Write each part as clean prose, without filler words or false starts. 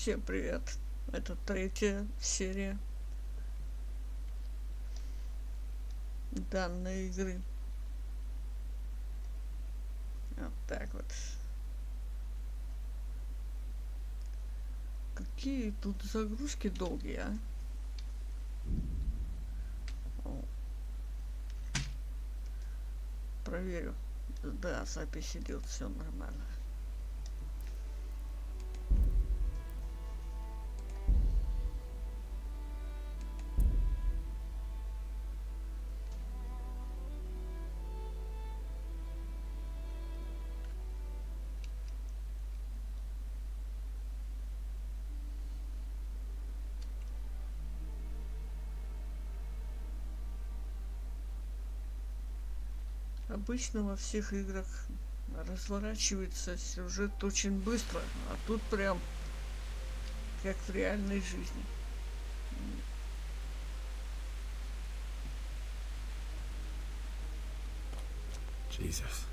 Всем привет! Это третья серия данной игры. Вот так вот. Какие тут загрузки долгие, а? О. Проверю. Да, запись идет, все нормально. Обычно во всех играх разворачивается сюжет очень быстро, а тут прям как в реальной жизни. Jesus.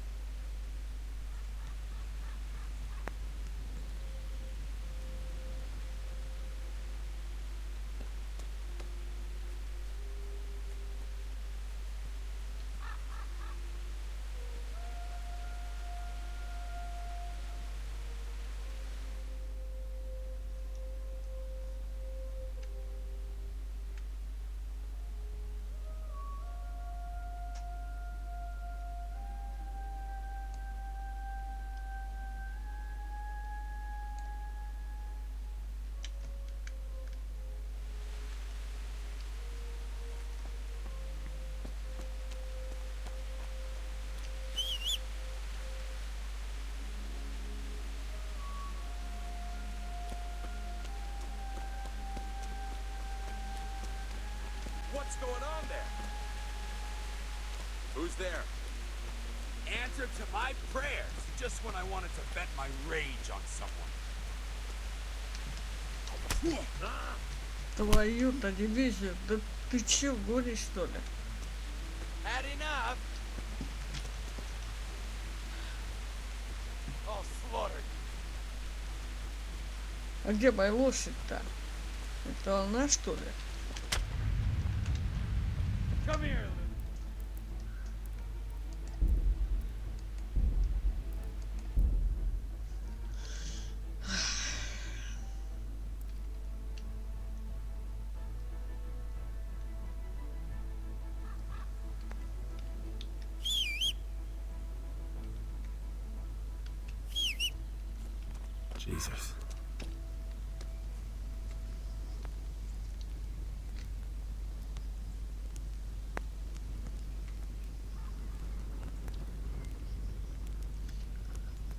What's going on there? Who's there? Answer to my prayers, just when I wanted to vent my rage on someone. Твою-то дивизию, да ты че, гонишь что ли? Had enough? I'll slaughter you. А где моя лошадь-то? Это она, что ли? Come here, Jesus.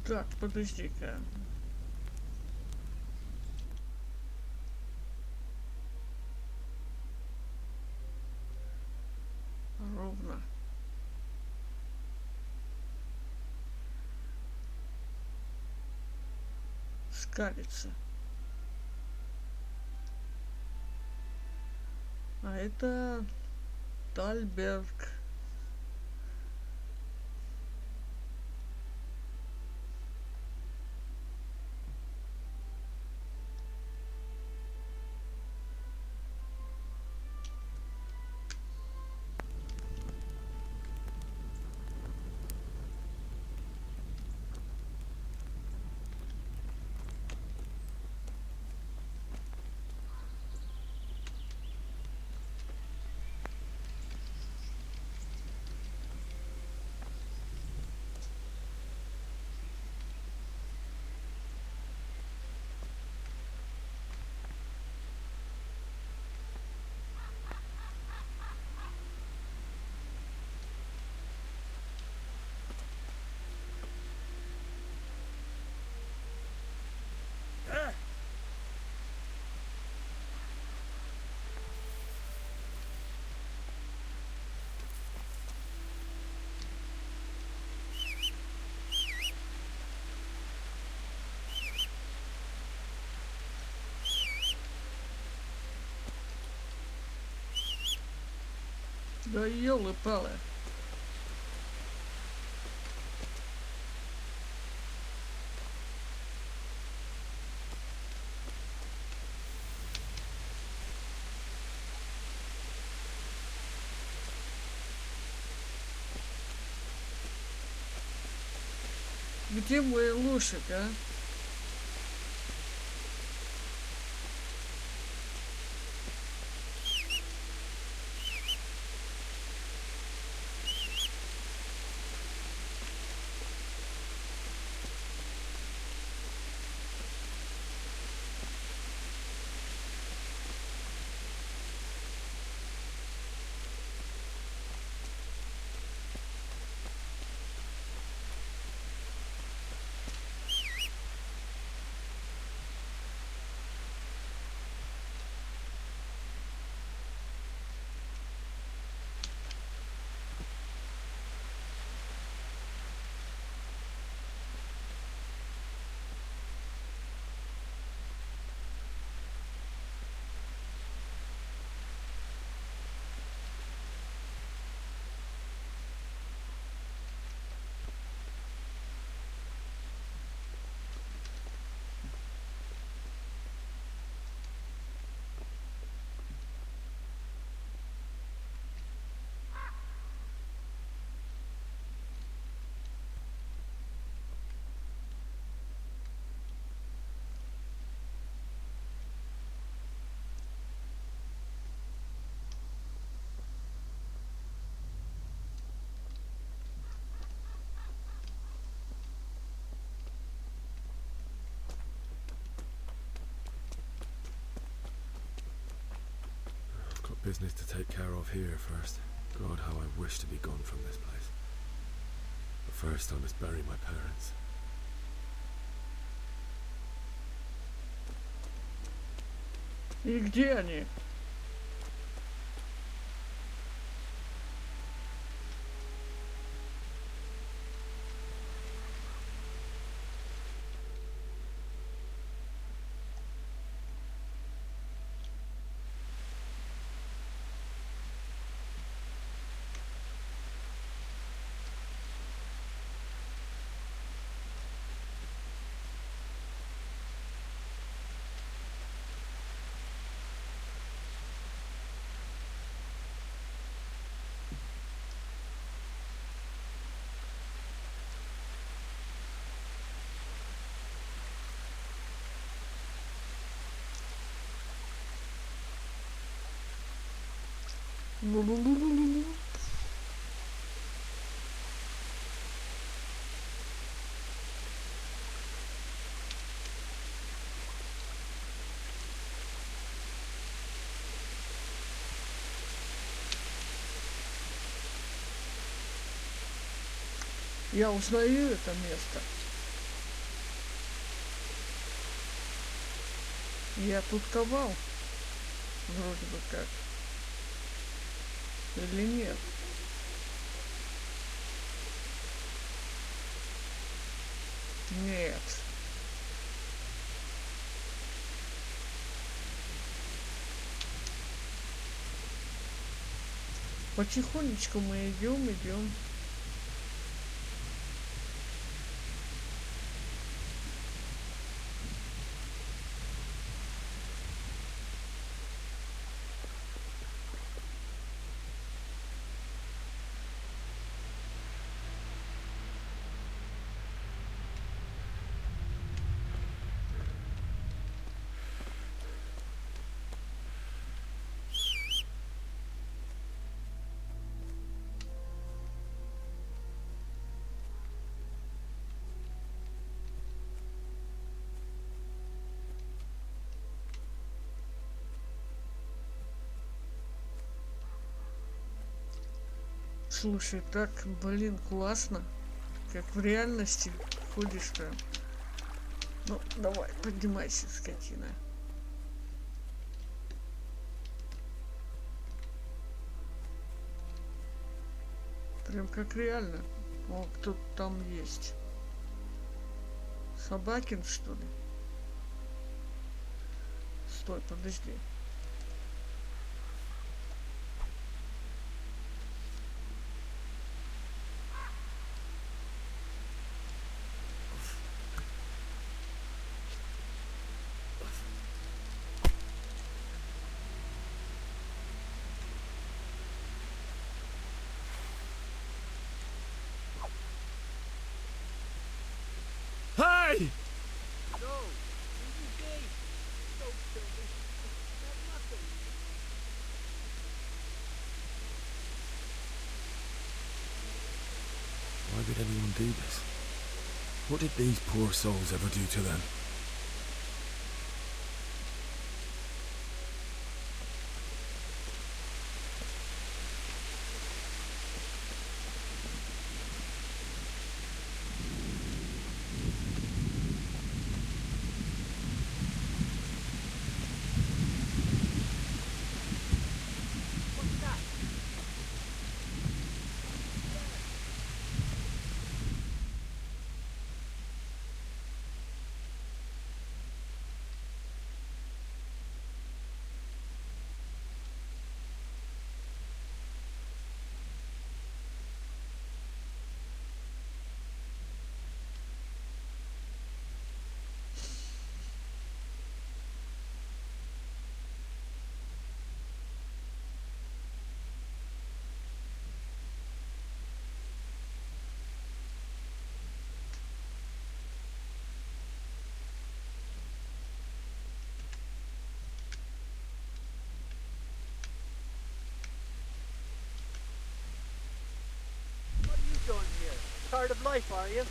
Так, подожди-ка. Ровно. Скалится. А это Тальберг. Да ёлы-палы. где моя лошадь, а? I've got business to take care of here first. God, how I wish to be gone from this place. But first I must bury my parents. И где они? Лу-лу-лу-лу-лу-лу. Я узнаю это место. Я тут ковал. Вроде бы как. Или нет? Нет. Потихонечку мы идем. Слушай, так, блин, классно. Как в реальности ходишь прям. Ну, давай, поднимайся, скотина. Прям как реально. О, кто-то там есть. Собакин, что ли? Стой, подожди. did anyone do this? What did these poor souls ever do to them? What are you doing here? Tired of life, are you?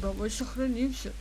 Давай сохранимся.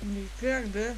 Никак, да?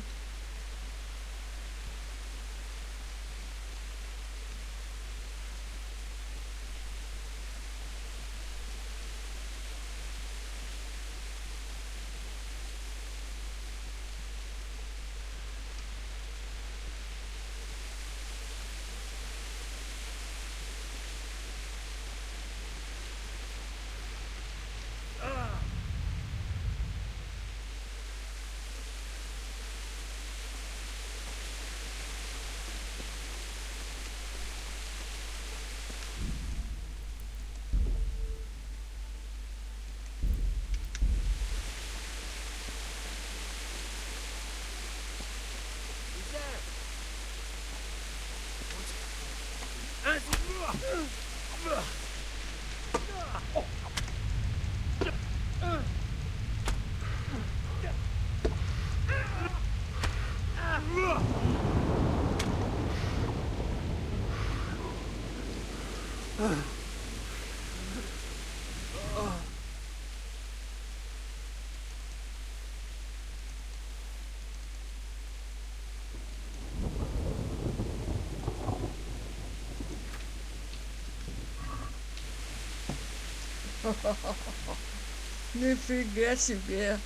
Нифига себе.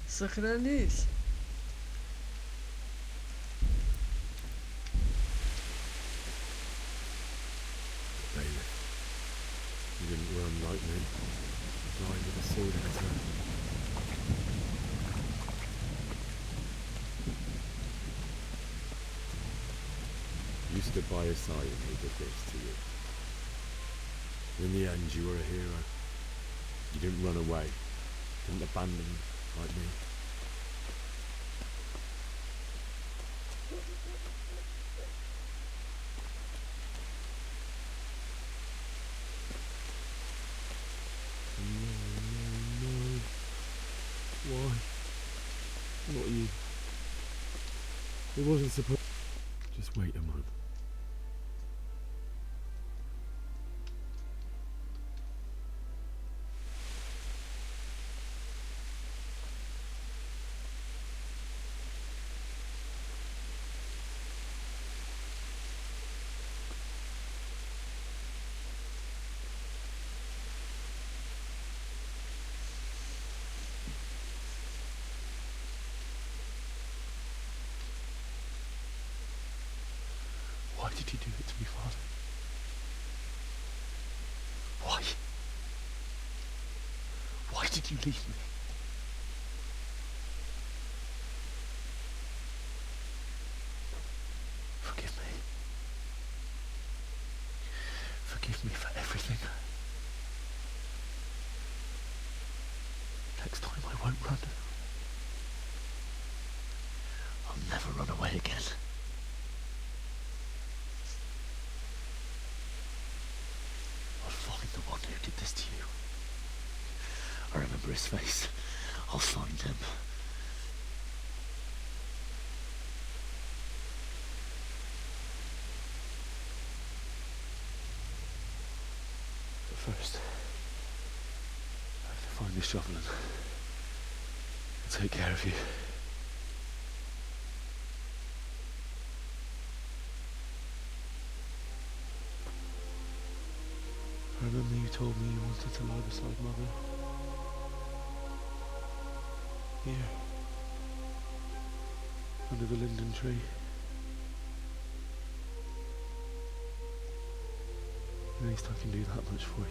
Сохранись. Bailiff, you didn't run like me. Died with a sword in his hand. You stood by his side and he did this to you. In the end, you were a hero. You didn't run away. Didn't abandon like me. No. Why? Not you. It wasn't supposed. Just wait a moment. Why did you do it to me, Father? Why? Why did you leave me? Forgive me. Forgive me for everything. Next time I won't run. I'll never run away again. I'll find the one who did this to you. I remember his face. I'll find him. But first, I have to find this shovel and take care of you. I remember you told me you wanted to lie beside Mother. Here. Under the linden tree. At least I can do that much for you.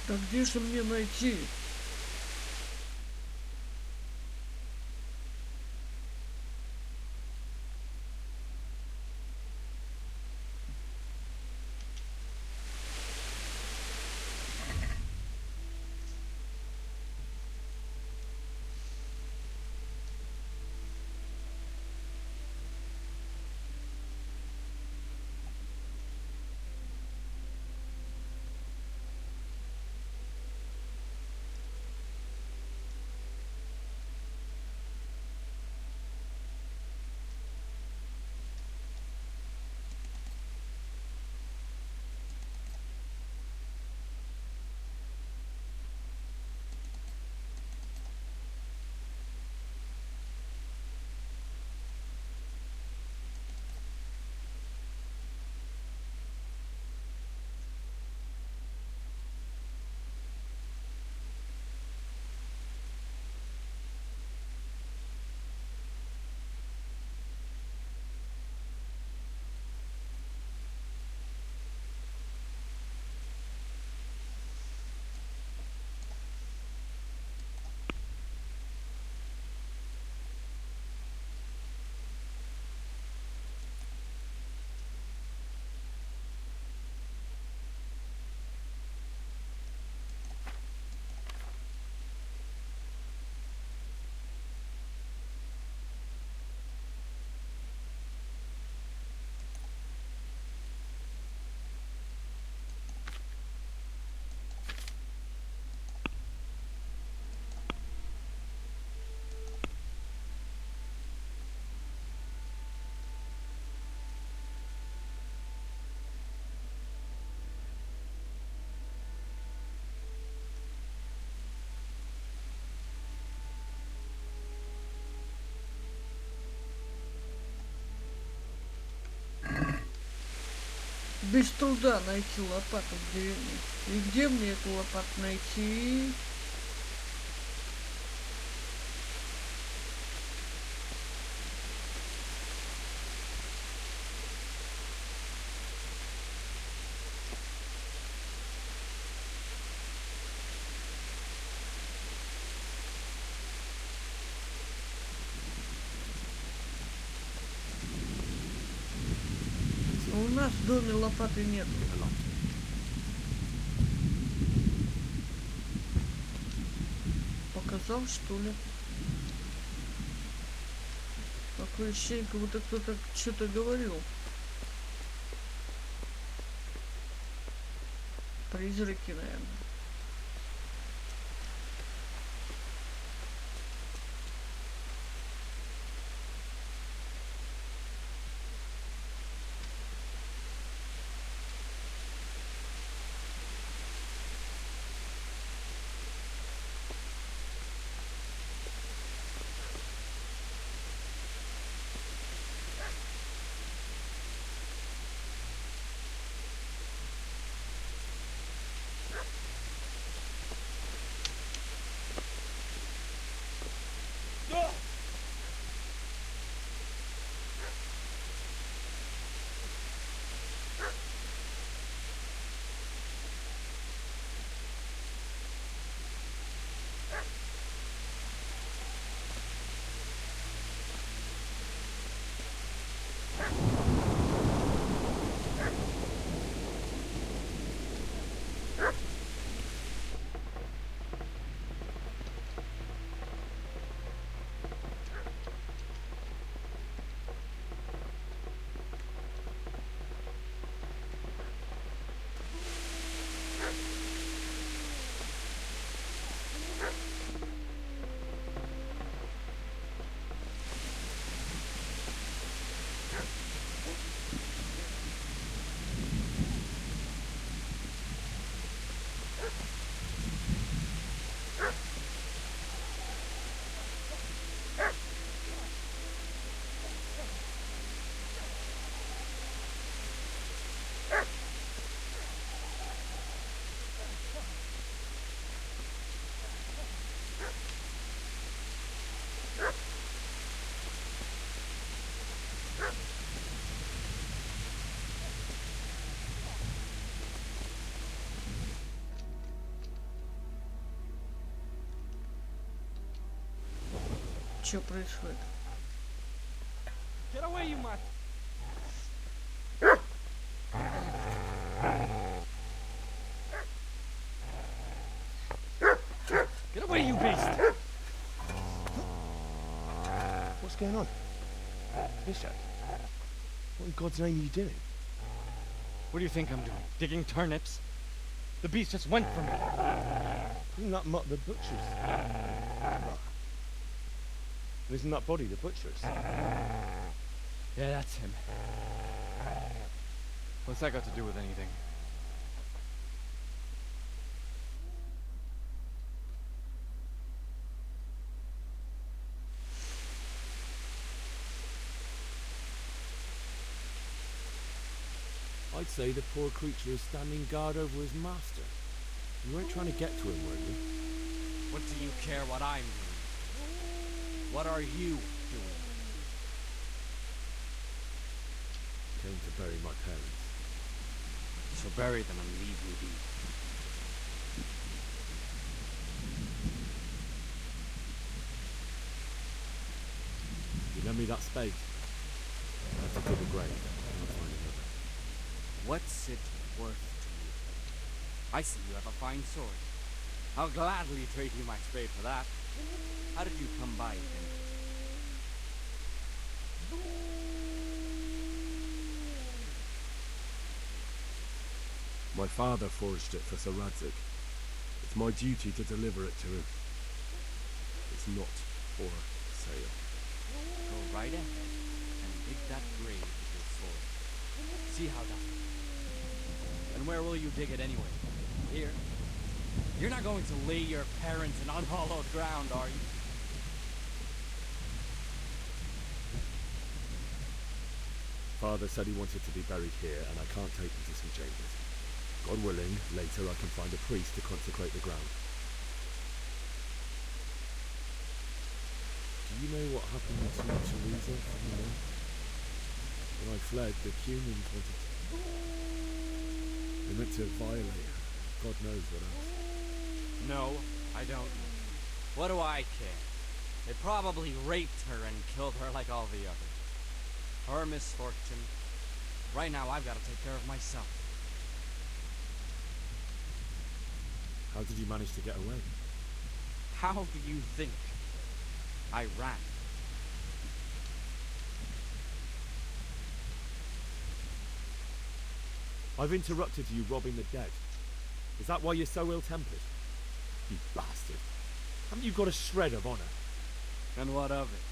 Да где же мне найти? Без труда найти лопату в деревне. И где мне эту лопату найти? У нас в доме лопаты нет. Показал, что ли? Такое ощущение, как будто кто-то что-то говорил. Призраки, наверное. Что происходит? Get away, you mutt! Get away, you beast! What's going on? Bishop? What in God's name are you doing? What do you think I'm doing? Digging turnips? The beast just went for me. Isn't that Mutt the butcher's? Isn't that body the butcher's? Yeah, that's him. What's that got to do with anything? I'd say the poor creature is standing guard over his master. You weren't trying to get to him, were you? What do you care what I'm doing? What are you doing? Came to bury my parents. So bury them and leave me be. You lend me that spade. I have to dig a grave, and I'll find another. What's it worth to you? I see you have a fine sword. I'll gladly trade you my spade for that. How did you come by it anyway? My father forged it for Sir Radzig. It's my duty to deliver it to him. It's not for sale. Go right ahead and dig that grave with your sword. See how that goes. And where will you dig it anyway? Here? You're not going to lay your parents in unhallowed ground, are you? Father said he wanted to be buried here, and I can't take him to St. James's. God willing, later I can find a priest to consecrate the ground. Do you know what happened to Teresa from the north? When I fled, the Cumans wanted to... They meant to violate her. God knows what else. No, I don't know. What do I care? They probably raped her and killed her like all the others. Her misfortune. Right now, I've got to take care of myself. How did you manage to get away? How do you think? I ran. I've interrupted you robbing the dead. Is that why you're so ill-tempered? You bastard. Haven't you got a shred of honor? And what of it?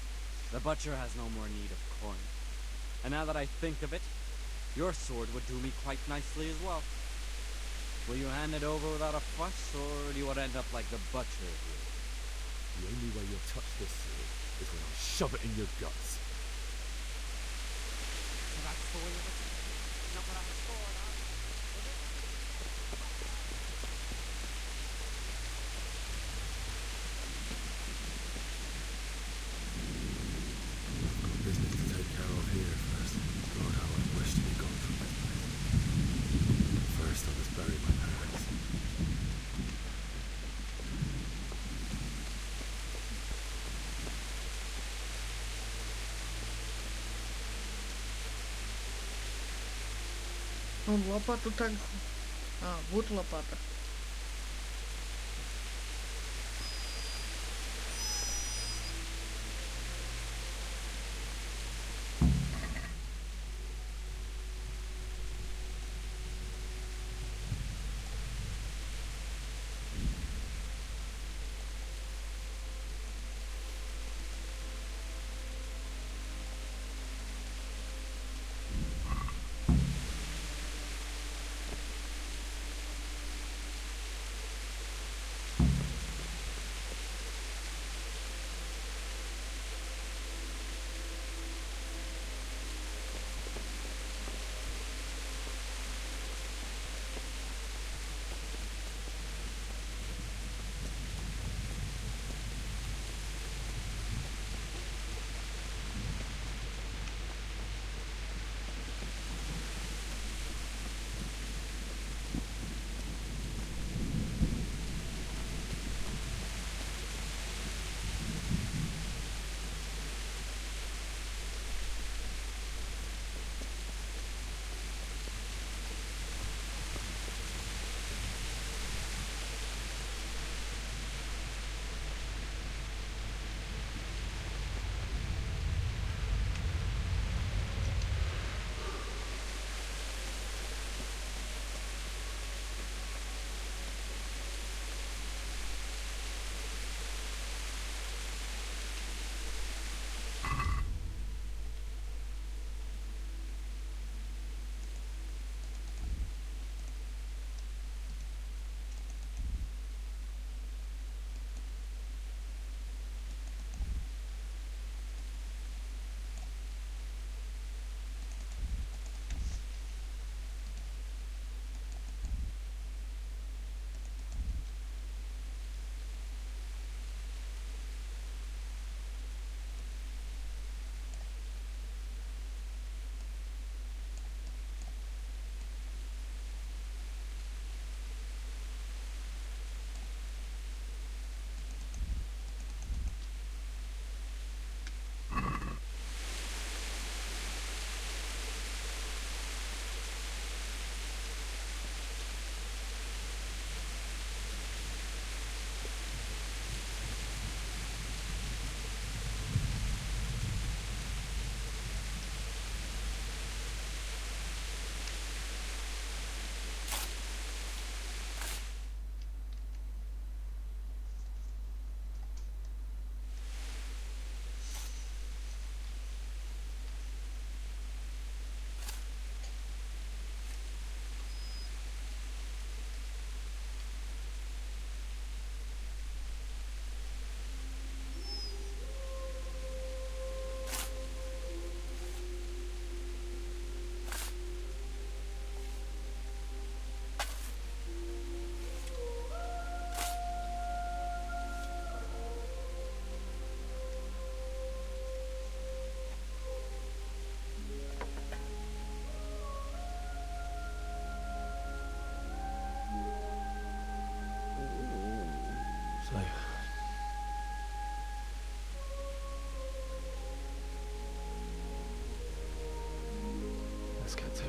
The butcher has no more need of coin. And now that I think of it, your sword would do me quite nicely as well. Will you hand it over without a fuss, or do you want to end up like the butcher did? The only way you'll touch this sword is when I shove it in your guts. So that's the way of it? Not without a sword, huh? I've got business to take care of here first. God, how I wish to be gone from this place. First, I must bury my parents. Он лопату так... А, вот лопата. So, let's get to it.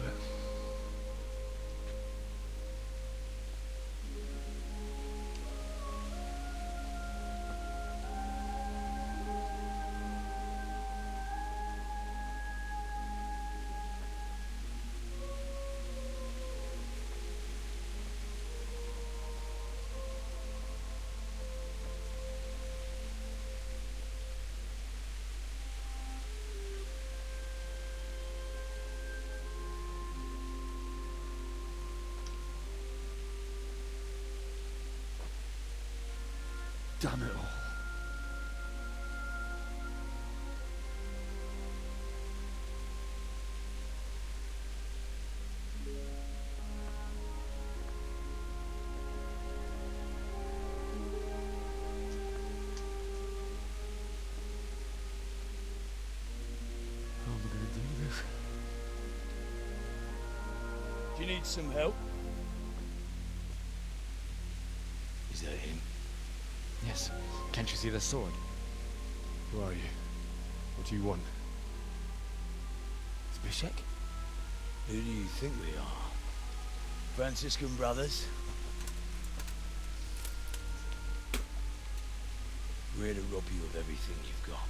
Damn it all. How am I gonna do this? Do you need some help? Is that him? Yes. Can't you see the sword? Who are you? What do you want? Zbyszek? Who do you think we are? Franciscan brothers? We're here to rob you of everything you've got.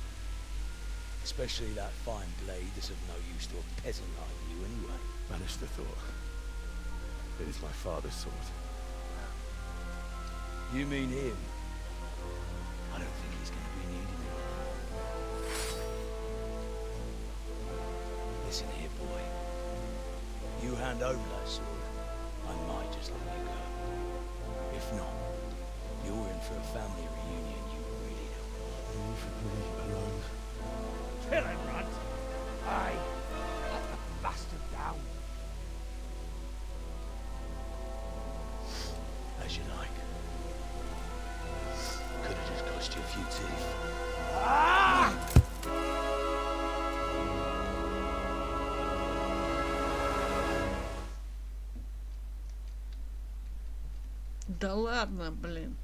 Especially that fine blade that's of no use to a peasant like you anyway. Banish the thought. It is my father's sword. You mean him? I don't think he's going to be needing it. Listen here, boy. You hand over that sword, I might just let you go. If not, you're in for a family reunion you really don't want. Leave me alone. Kill him, Runt! Aye. Cut the bastard down. As you like. Could have just cost you a few teeth. Да ладно, блин.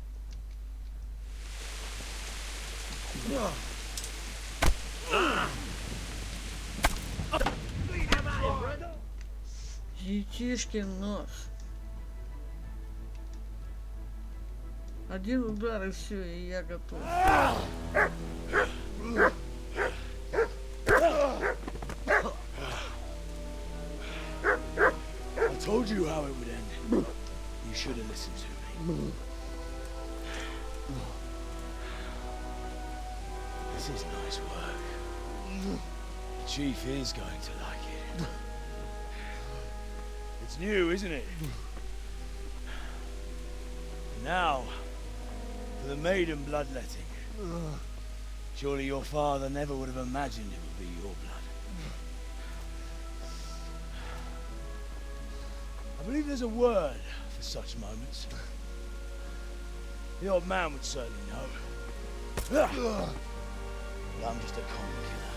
Детишкин нос. Один удар и все, и я готов. I told you how it would end. You should have listened to me. This is nice work. The chief is going to like it. It's new, isn't it? And now, for the maiden bloodletting. Surely your father never would have imagined it would be your blood. I believe there's a word for such moments. The old man would certainly know. But I'm just a common killer.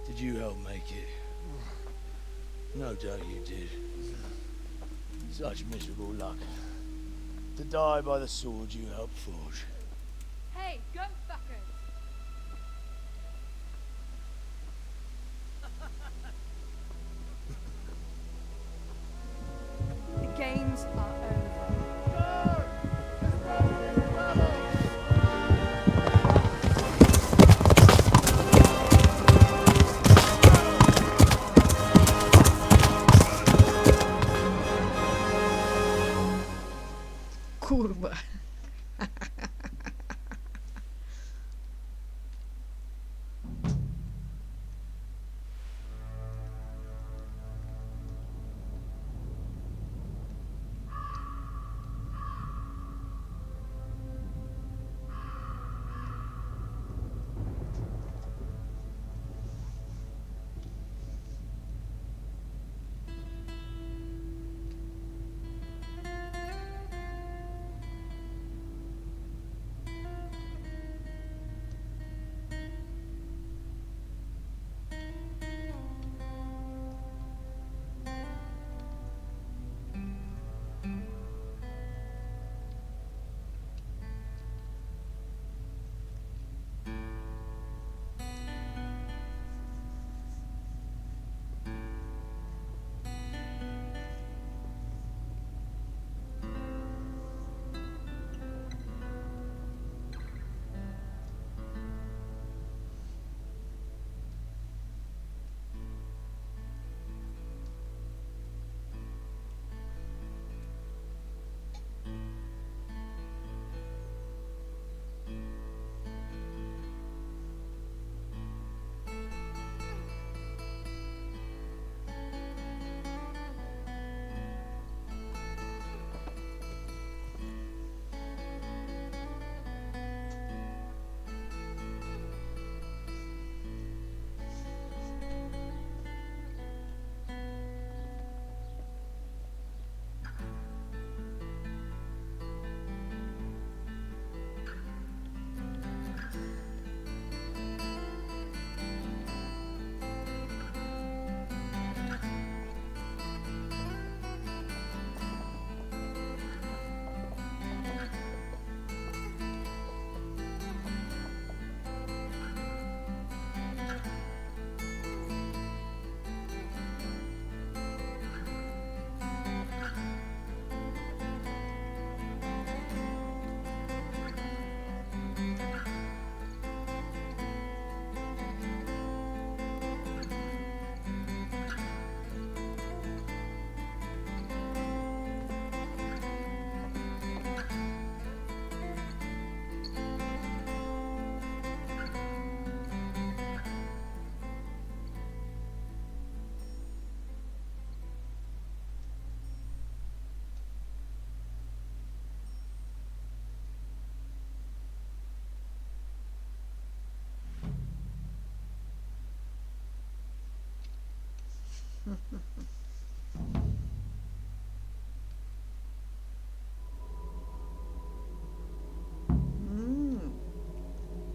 Did you help make it? No doubt you did. Such miserable luck. To die by the sword you helped forge. Hey, go fuckers! The games are over. Курва.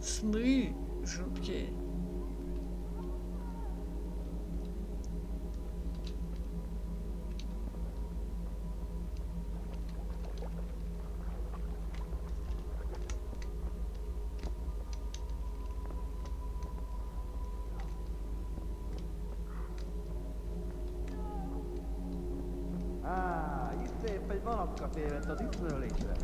Сны жуткие. Itt épp egy vanapkafé vett a diszmörölésre.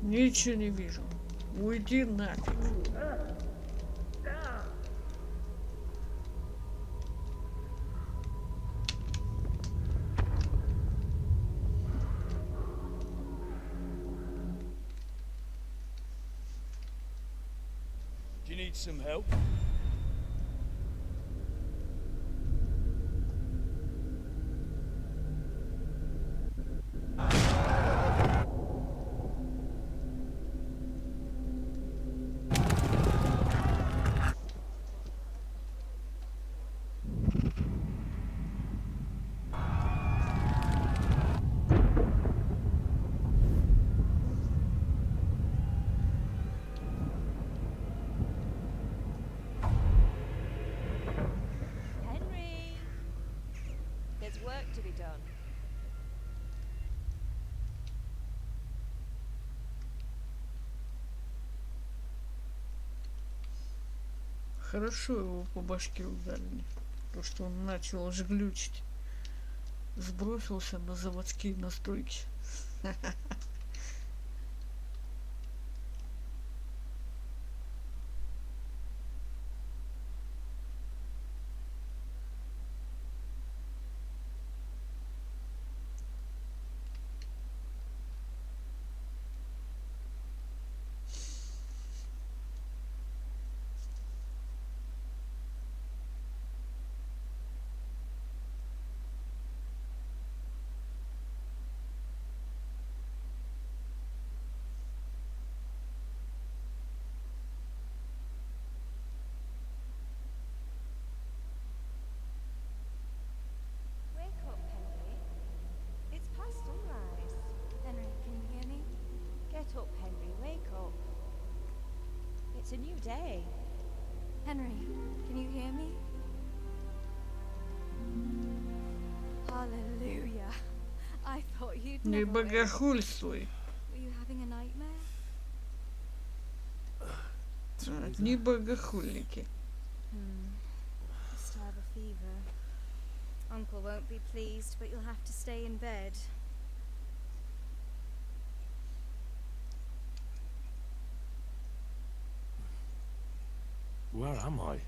Ничего не вижу. Уйди нафиг. Do you need some help? Henry! There's work to be done. Хорошо его по башке ударили. То, что он начал аж глючить. Сбросился на заводские настройки. Wake up, Henry. It's past sunrise. Henry, can you hear me? Get up, Henry. Wake up. It's a new day. Henry, can you hear me? Hallelujah. I thought you'd Не never wake. богохульствуй. Were you having a nightmare? Не богохульники. Must have a fever. Uncle won't be pleased, but you'll have to stay in bed. Where am I?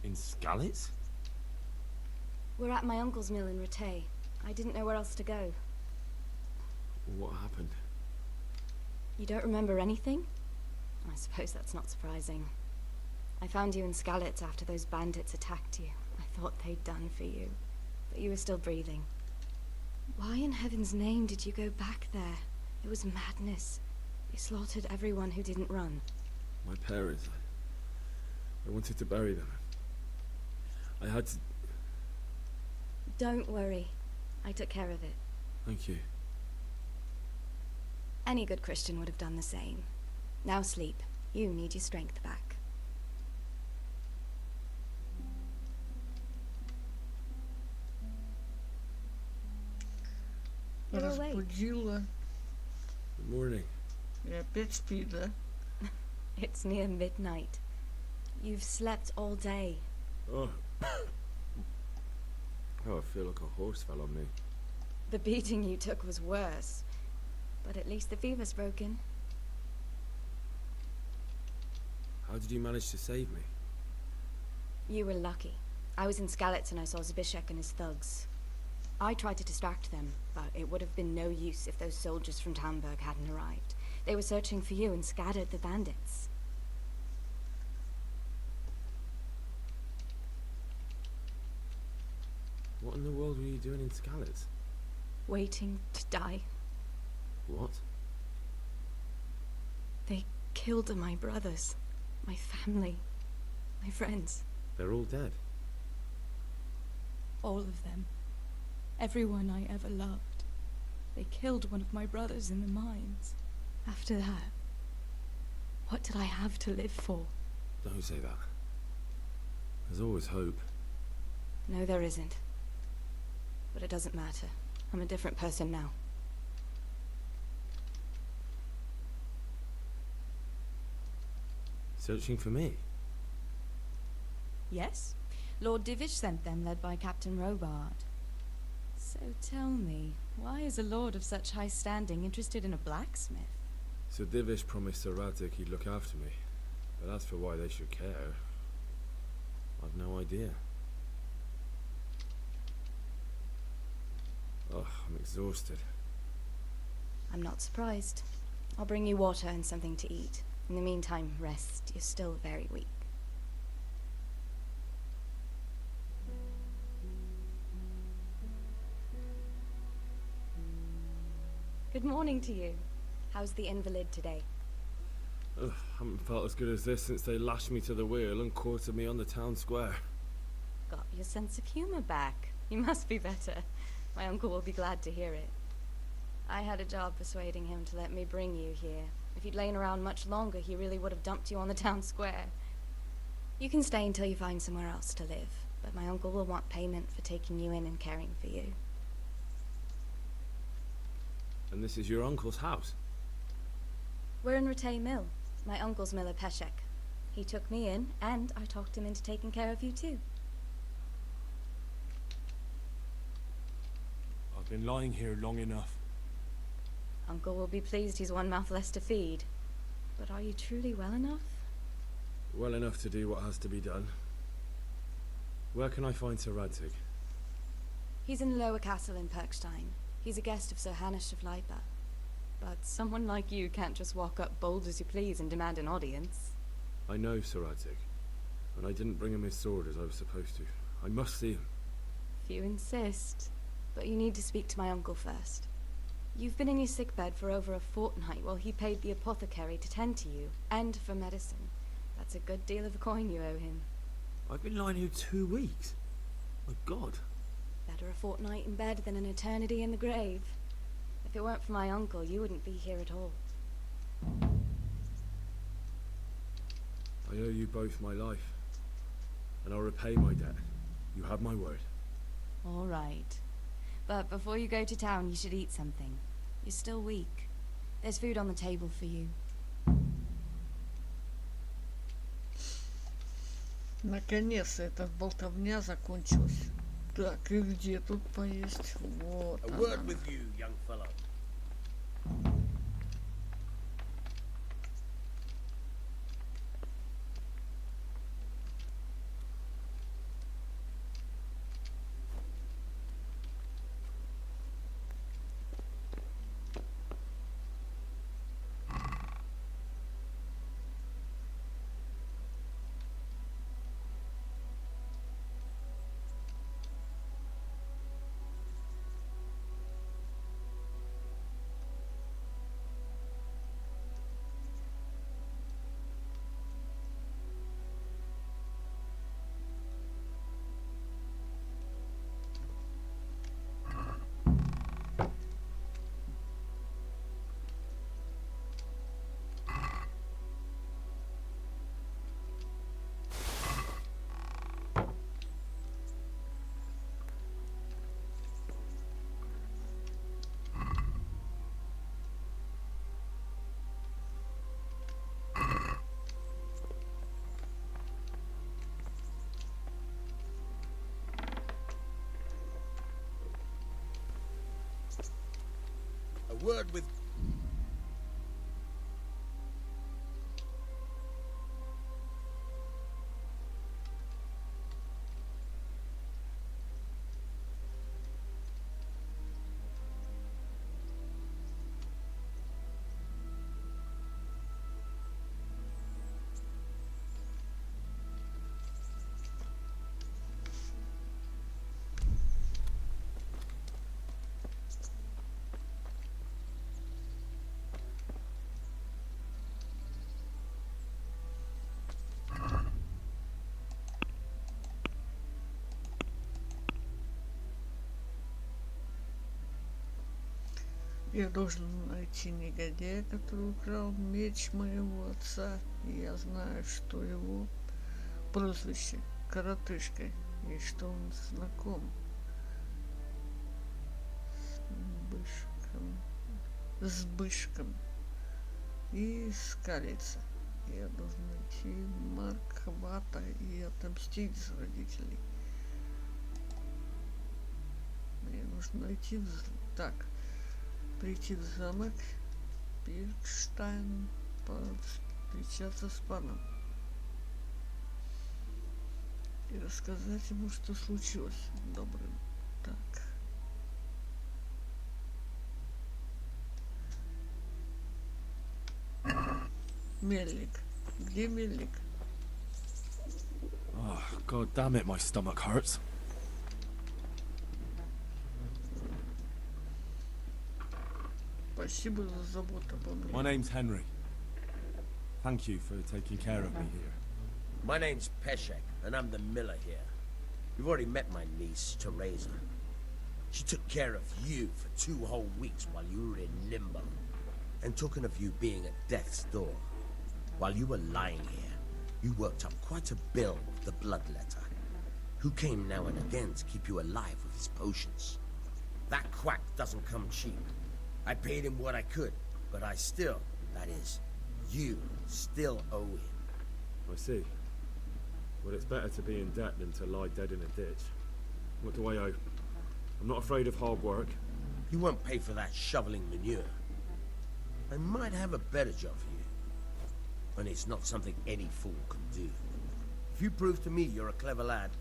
In Skalitz? We're at my uncle's mill in Rattay. I didn't know where else to go. What happened? You don't remember anything? I suppose that's not surprising. I found you in Skalitz after those bandits attacked you. I thought they'd done for you, but you were still breathing. Why in heaven's name did you go back there? It was madness. They slaughtered everyone who didn't run. My parents. I wanted to bury them. I had to... Don't worry. I took care of it. Thank you. Any good Christian would have done the same. Now sleep. You need your strength back. You're awake. Разбудила. Good morning. И опять спит, да? It's near midnight. You've slept all day. Oh. Oh, I feel like a horse fell on me. The beating you took was worse. But at least the fever's broken. How did you manage to save me? You were lucky. I was in Skalitz and I saw Zbyszek and his thugs. I tried to distract them, but it would have been no use if those soldiers from Talmberg hadn't arrived. They were searching for you and scattered the bandits. What in the world were you doing in Skalitz? Waiting to die. What? They killed my brothers, my family, my friends. They're all dead. All of them. Everyone I ever loved. They killed one of my brothers in the mines. After that, what did I have to live for? Don't say that. There's always hope. No, there isn't. But it doesn't matter. I'm a different person now. Searching for me? Yes? Lord Divish sent them, led by Captain Robard. So tell me, why is a lord of such high standing interested in a blacksmith? So Divish promised Sir Radzig he'd look after me. But as for why they should care, I've no idea. Oh, I'm exhausted. I'm not surprised. I'll bring you water and something to eat. In the meantime, rest. You're still very weak. Good morning to you. How's the invalid today? Ugh, haven't felt as good as this since they lashed me to the wheel and quartered me on the town square. Got your sense of humor back. You must be better. My uncle will be glad to hear it. I had a job persuading him to let me bring you here. If you'd lain around much longer, he really would have dumped you on the town square. You can stay until you find somewhere else to live, but my uncle will want payment for taking you in and caring for you. And this is your uncle's house? We're in Ratay Mill. My uncle's miller Peshek. He took me in, and I talked him into taking care of you too. I've been lying here long enough. Uncle will be pleased he's one mouth less to feed. But are you truly well enough? Well enough to do what has to be done. Where can I find Sir Radzig? He's in the lower castle in Perkstein. He's a guest of Sir Hanush of Leipa. But someone like you can't just walk up bold as you please and demand an audience. I know Sir Radzig, and I didn't bring him his sword as I was supposed to. I must see him. If you insist. But you need to speak to my uncle first. You've been in your sickbed for over a fortnight while he paid the apothecary to tend to you, and for medicine. That's a good deal of coin you owe him. I've been lying here 2 weeks. My God. Better a fortnight in bed than an eternity in the grave. If it weren't for my uncle, you wouldn't be here at all. I owe you both my life, and I'll repay my debt. You have my word. All right. But before you go to town, you should eat something. You're still weak. There's food on the table for you. Наконец эта болтовня закончилась. Так, и где тут поесть? Вот. A она. word with you, young fellow. word with... Я должен найти негодяя, который украл меч моего отца. И я знаю, что его прозвище Коротышка, и что он знаком с Бышком и Скалица. Я должен найти Марквата и отомстить за родителей. Мне нужно найти... Так, прийти в замок Пиркштайн, встречаться с паном и рассказать ему, что случилось. Добрым. Так. Мельник. Где мельник? Oh, god damn it, my stomach hurts. Спасибо за заботу обо мне. My name's Henry. Thank you for taking care of me here. My name's Peshek, and I'm the miller here. You've already met my niece, Teresa. She took care of you for 2 whole weeks while you were in limbo, and talking of you being at death's door. While you were lying here, you worked up quite a bill with the bloodletter, who came now and again to keep you alive with his potions. That quack doesn't come cheap. I paid him what I could, but I still, that is, you still owe him. I see. Well, it's better to be in debt than to lie dead in a ditch. What do I owe? I'm not afraid of hard work. You won't pay for that shoveling manure. I might have a better job for you. And it's not something any fool can do. If you prove to me you're a clever lad,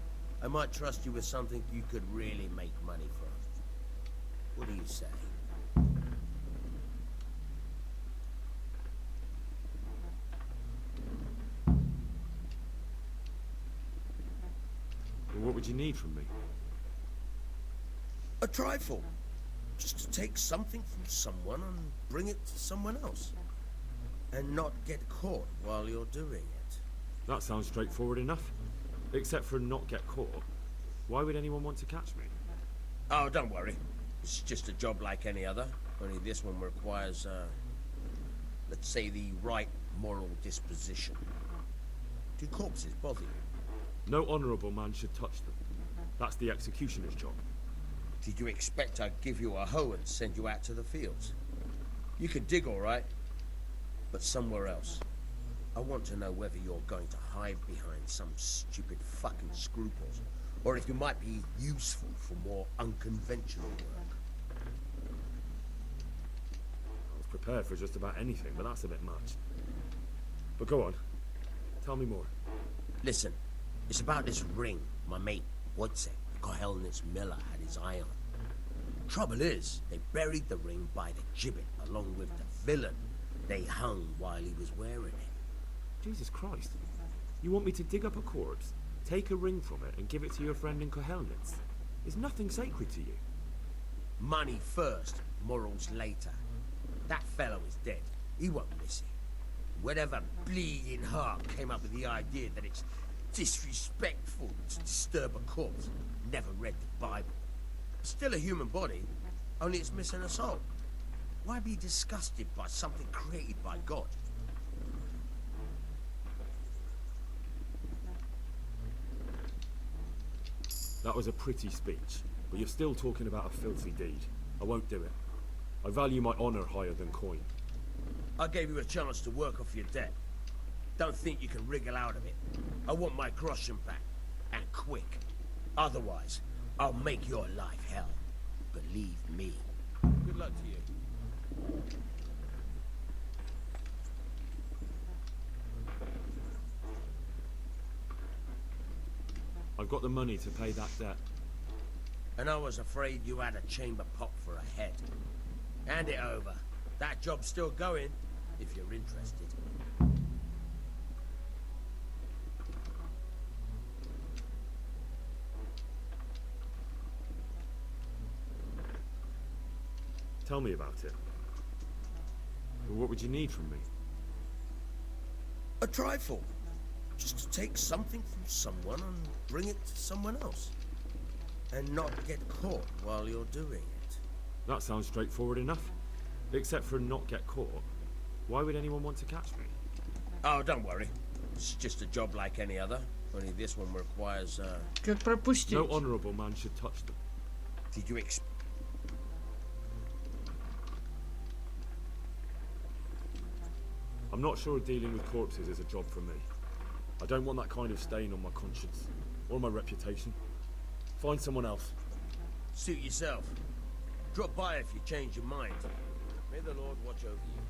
I might trust you with something you could really make money from. What do you say? Well, what would you need from me? A trifle. Just to take something from someone and bring it to someone else. And not get caught while you're doing it. That sounds straightforward enough. Except for not get caught. Why would anyone want to catch me? Oh, don't worry. It's just a job like any other. Only this one requires, let's say, the right moral disposition. Do corpses bother you? No honourable man should touch them. That's the executioner's job. Did you expect I'd give you a hoe and send you out to the fields? You can dig all right, but somewhere else. I want to know whether you're going to hide behind some stupid fucking scruples, or if you might be useful for more unconventional work. I was prepared for just about anything, but that's a bit much. But go on. Tell me more. Listen, it's about this ring my mate Wojciech, the Kohelnitz miller, had his eye on. Trouble is, they buried the ring by the gibbet along with the villain they hung while he was wearing it. Jesus Christ. You want me to dig up a corpse, take a ring from it, and give it to your friend in Kohelnitz? Is nothing sacred to you? Money first, morals later. That fellow is dead. He won't miss it. Whatever bleeding heart came up with the idea that it's disrespectful to disturb a corpse never read the Bible. Still a human body, only it's missing a soul. Why be disgusted by something created by God? That was a pretty speech, but you're still talking about a filthy deed. I won't do it. I value my honor higher than coin. I gave you a chance to work off your debt. Don't think you can wriggle out of it. I want my groschen back, and quick. Otherwise, I'll make your life hell. Believe me. Good luck to you. I've got the money to pay that debt. And I was afraid you had a chamber pot for a head. Hand it over. That job's still going, if you're interested. Tell me about it. What would you need from me? A trifle. Just to take something from someone and bring it to someone else. And not get caught while you're doing it. That sounds straightforward enough. Except for not get caught. Why would anyone want to catch me? Oh, don't worry. It's just a job like any other. Only this one requires, Как пропустить? No honorable man should touch them. Did you I'm not sure dealing with corpses is a job for me. I don't want that kind of stain on my conscience. Or my reputation. Find someone else. Suit yourself. Drop by if you change your mind. May the Lord watch over you.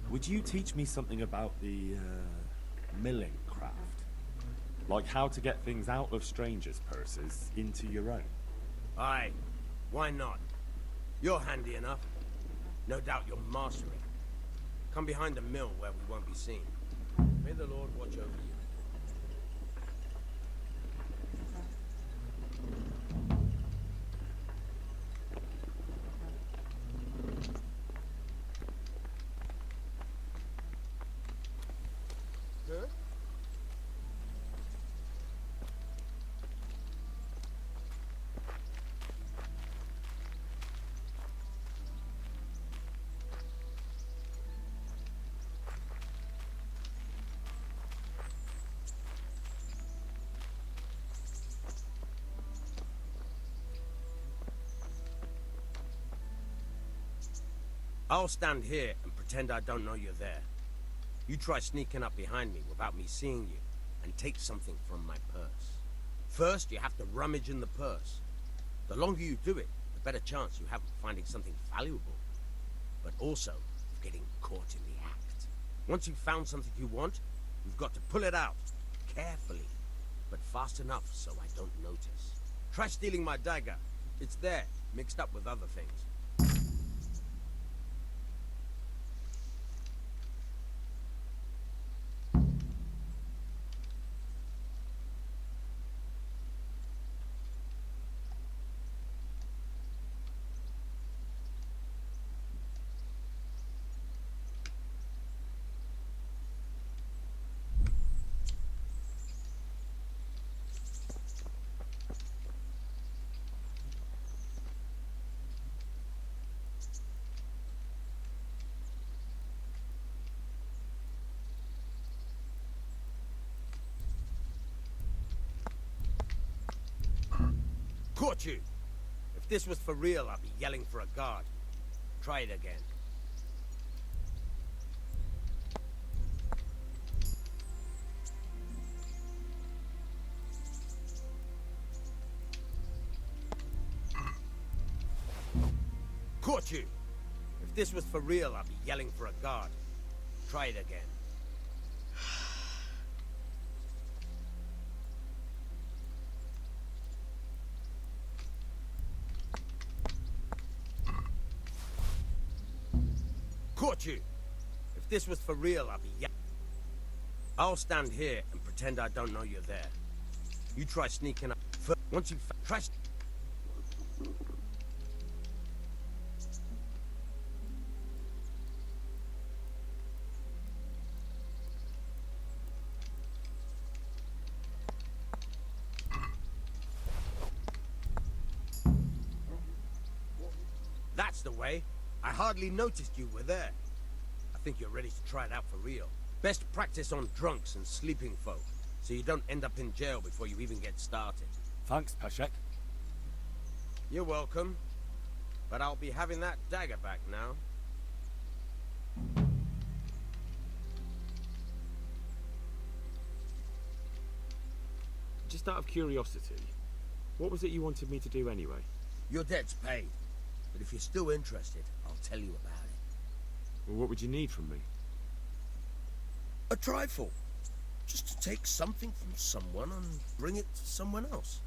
Would you teach me something about the, milling craft? Like how to get things out of strangers' purses into your own? Aye. Why not? You're handy enough. No doubt you'll master it. Come behind the mill where we won't be seen. May the Lord watch over you. I'll stand here and pretend I don't know you're there. You try sneaking up behind me without me seeing you, and take something from my purse. First, you have to rummage in the purse. The longer you do it, the better chance you have of finding something valuable, but also of getting caught in the act. Once you've found something you want, you've got to pull it out, carefully, but fast enough so I don't notice. Try stealing my dagger. It's there, mixed up with other things. Caught you! If this was for real, I'd be yelling for a guard. Try it again. Caught you! If this was for real, I'd be yelling for a guard. Try it again. Caught you! If this was for real, I'd be I'll stand here and pretend I don't know you're there. You try sneaking up. Once you try. That's the way. I hardly noticed you were there. I think you're ready to try it out for real. Best practice on drunks and sleeping folk, so you don't end up in jail before you even get started. Thanks, Peshek. You're welcome. But I'll be having that dagger back now. Just out of curiosity, what was it you wanted me to do anyway? Your debt's paid. But if you're still interested, I'll tell you about it. Well, what would you need from me? A trifle. Just to take something from someone and bring it to someone else.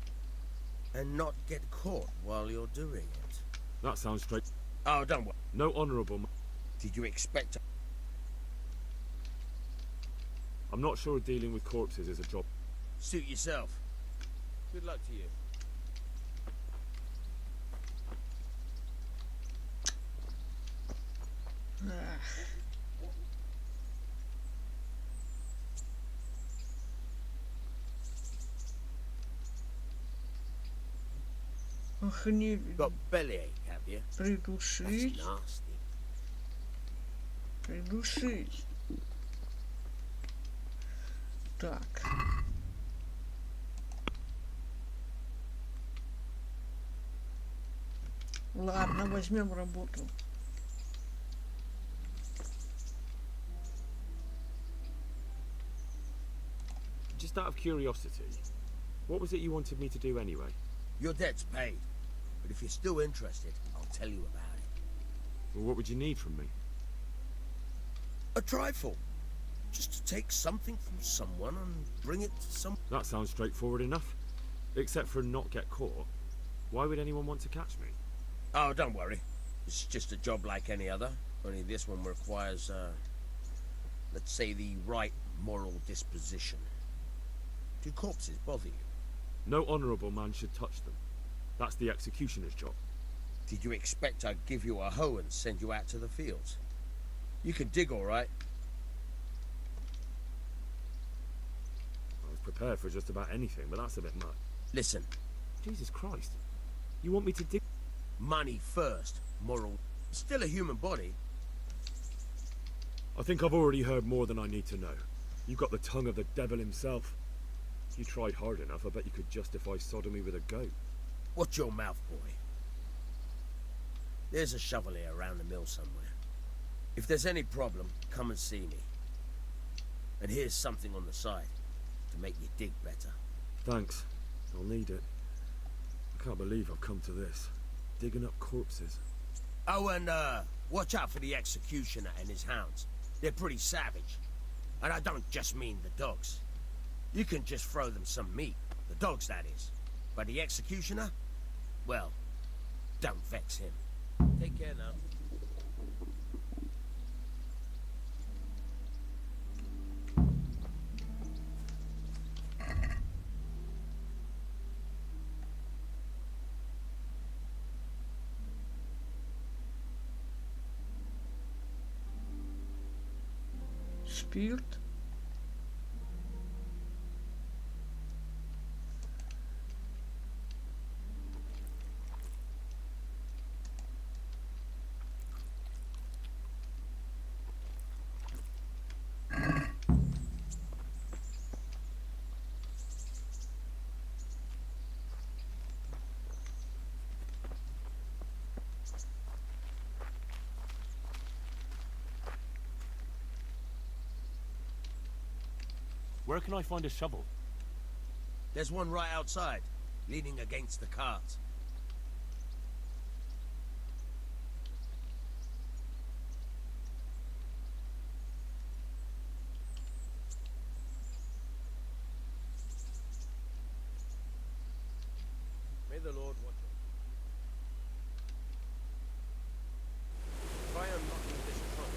And not get caught while you're doing it. That sounds straight. Oh, don't worry. No honourable. Did you expect to... I'm not sure dealing with corpses is a job. Suit yourself. Good luck to you. Ох, не... Got bellyache, have you? Придушить. That's nasty. Придушить. Так. Ладно, возьмем работу. Just out of curiosity, what was it you wanted me to do anyway? Your debt's paid. But if you're still interested, I'll tell you about it. Well, what would you need from me? A trifle. Just to take something from someone and bring it to some... That sounds straightforward enough. Except for not get caught. Why would anyone want to catch me? Oh, don't worry. It's just a job like any other. Only this one requires, let's say the right moral disposition. Do corpses bother you? No honourable man should touch them. That's the executioner's job. Did you expect I'd give you a hoe and send you out to the fields? You can dig all right. I was prepared for just about anything, but that's a bit much. Listen. Jesus Christ. You want me to dig? Money first, moral. Still a human body. I think I've already heard more than I need to know. You got the tongue of the devil himself. If you tried hard enough, I bet you could justify sodomy with a goat. Watch your mouth, boy. There's a shovel here around the mill somewhere. If there's any problem, come and see me. And here's something on the side to make you dig better. Thanks. I'll need it. I can't believe I've come to this. Digging up corpses. Oh, and watch out for the executioner and his hounds. They're pretty savage. And I don't just mean the dogs. You can just throw them some meat. The dogs, that is. But the executioner? Well, don't vex him. Take care now. Спирт. Where can I find a shovel? There's one right outside, leaning against the cart. May the Lord watch you. Try unlocking this trunk.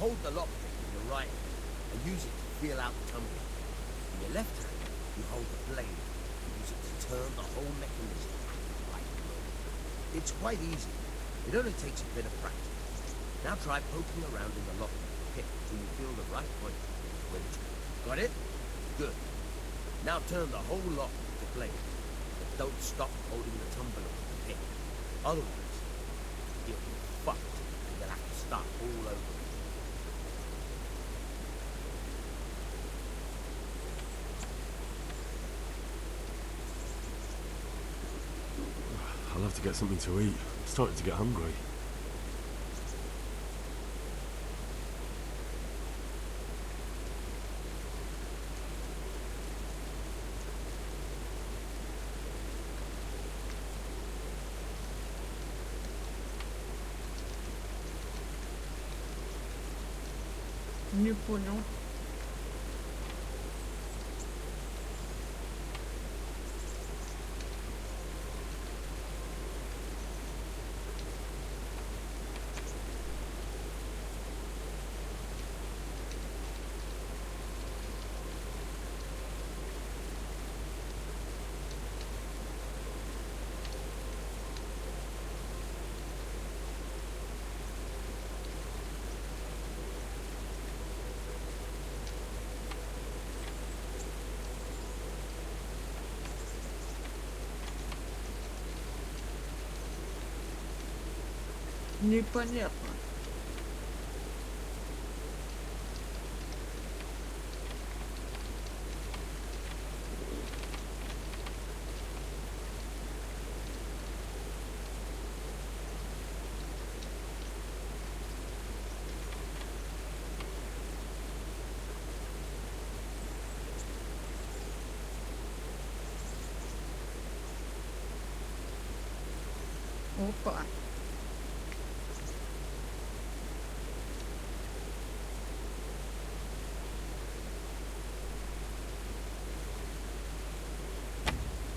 Hold the lockpick in your right hand and use it to feel out the tumbler. In your left hand, you hold the blade and use it to turn the whole mechanism right way. It's quite easy. It only takes a bit of practice. Now try poking around in the lockpick until you feel the right point. Got it? Good. Now turn the whole lot to flame. But don't stop holding the tumbler with the pick. Otherwise, you'll be fucked and you'll have to start all over again. I'll have to get something to eat. I'm starting to get hungry. Не понял. Непонятно. Опа.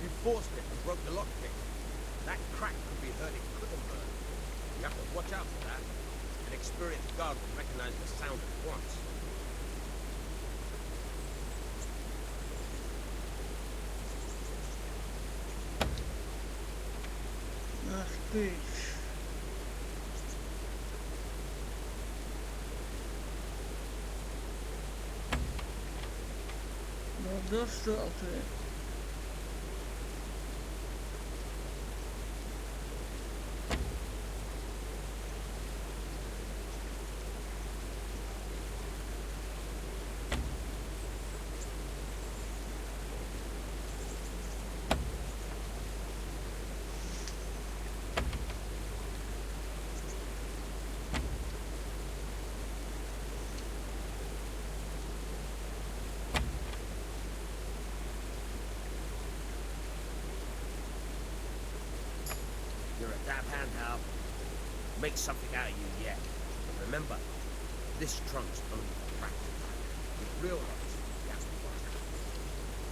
You forced it and broke the lockpick. That crack could be hurting Kuttenberg. You have to watch out for that. An experienced guard will recognize the sound at once. Ах ты. Ну достал ты. You're a dab hand, Hal. Make something out of you yet. But remember, this trunk's only for practice. With real ones, you have to work.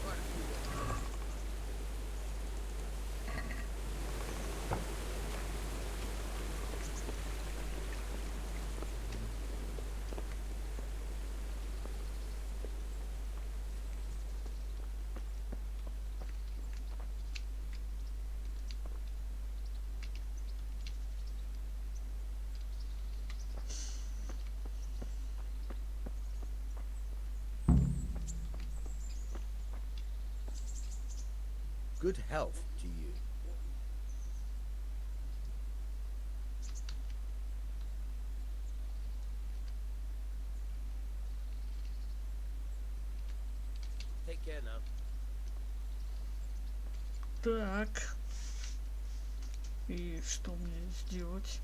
Quite a few of them. Good health to you. Take care now. Так. И что мне сделать?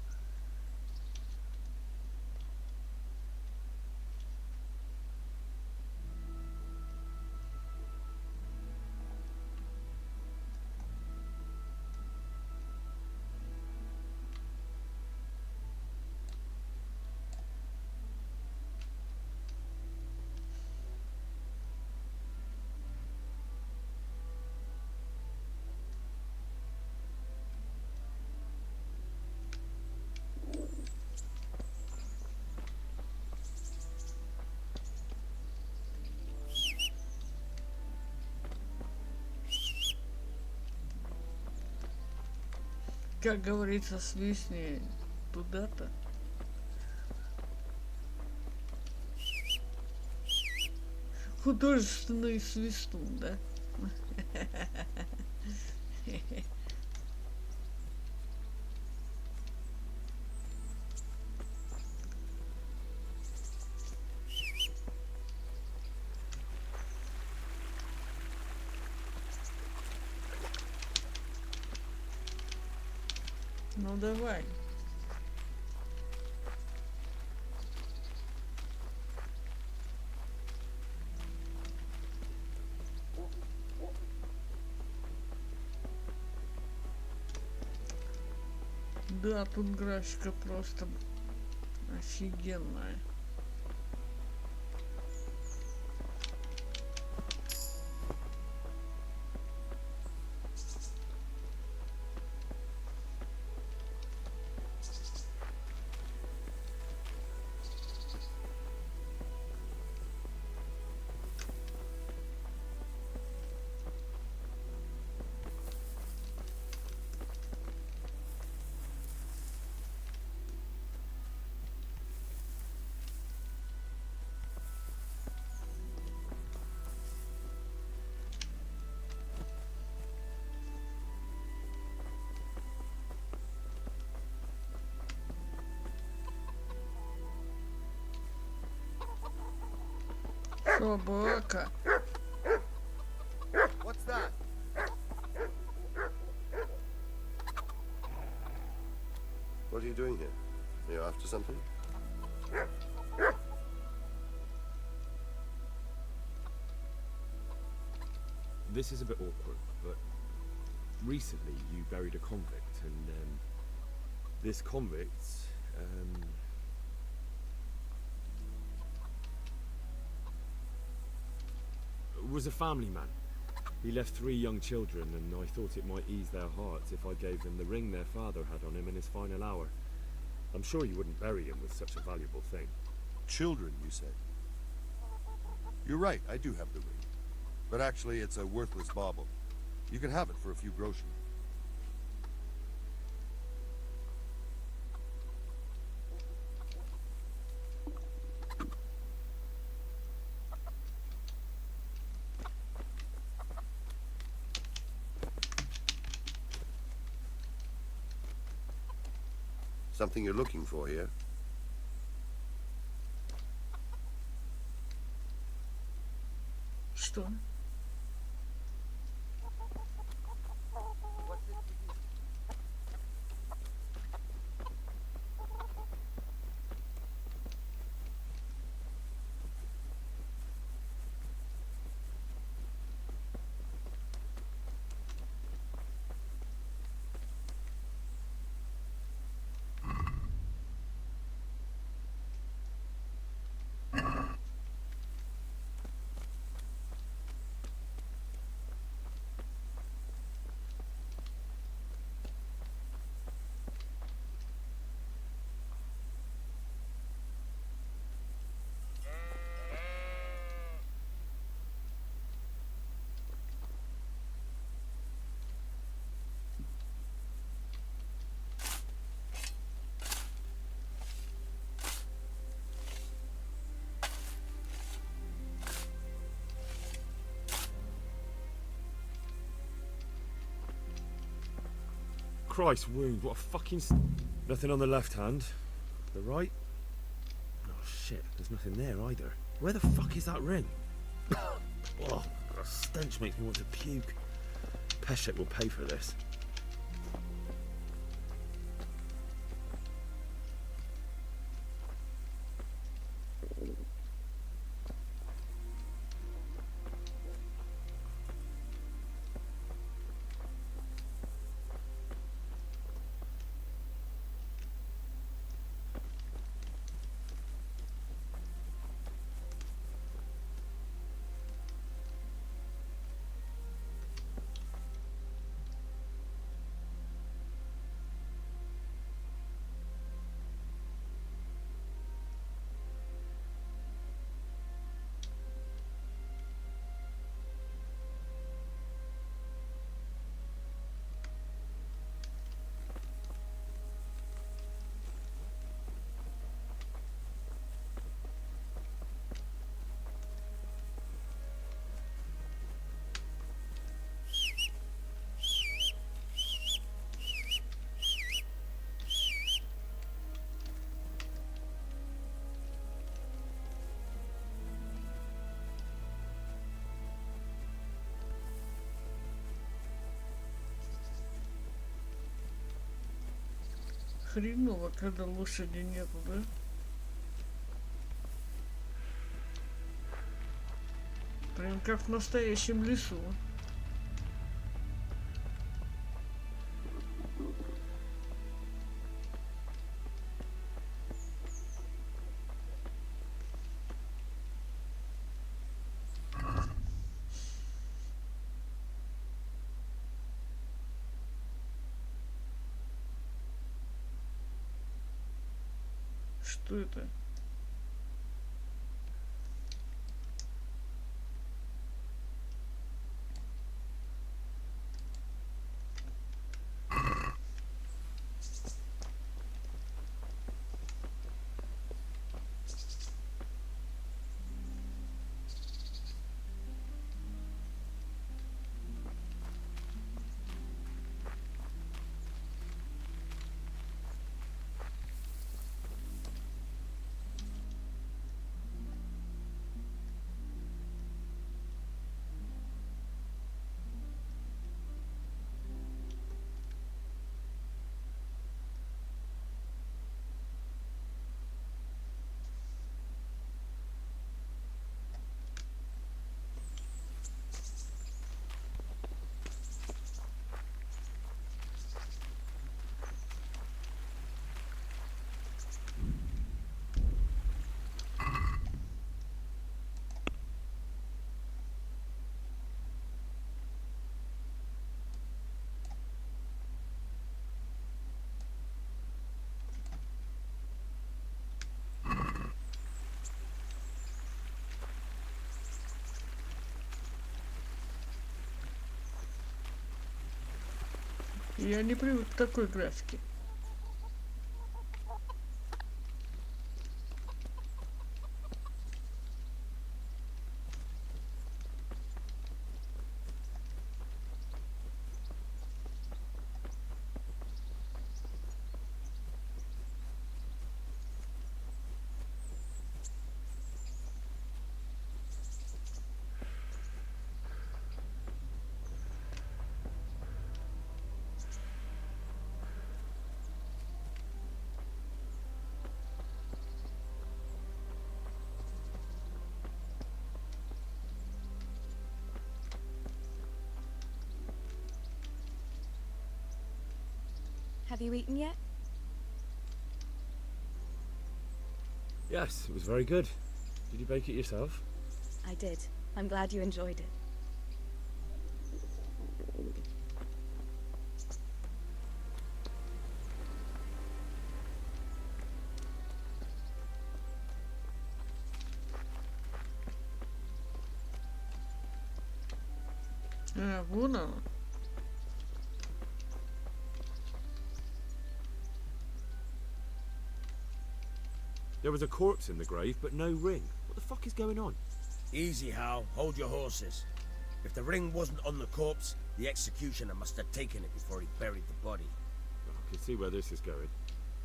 Как говорится, свистни туда-то. Художественный свистун, да? Ну давай. Да, тут графика просто офигенная. Собака. What's that? What are you doing here? Are you after something? This is a bit awkward, but recently you buried a convict, and this convict, was a family man. He left 3 young children, and I thought it might ease their hearts if I gave them the ring their father had on him in his final hour. I'm sure you wouldn't bury him with such a valuable thing. Children, you say? You're right, I do have the ring. But actually, it's a worthless bauble. You can have it for a few groschen. Something you're looking for here? Что? Christ wound, what a fucking... Nothing on the left hand. The right? Oh shit, there's nothing there either. Where the fuck is that ring? Oh, the stench makes me want to puke. Peshek will pay for this. хреново, когда лошади нету, да? Прям как в настоящем лесу. Что это? Я не привык к такой графике. Have you eaten yet? Yes, it was very good. Did you bake it yourself? I did. I'm glad you enjoyed it. А, вон оно. There was a corpse in the grave, but no ring. What the fuck is going on? Easy, Hal. Hold your horses. If the ring wasn't on the corpse, the executioner must have taken it before he buried the body. I can see where this is going.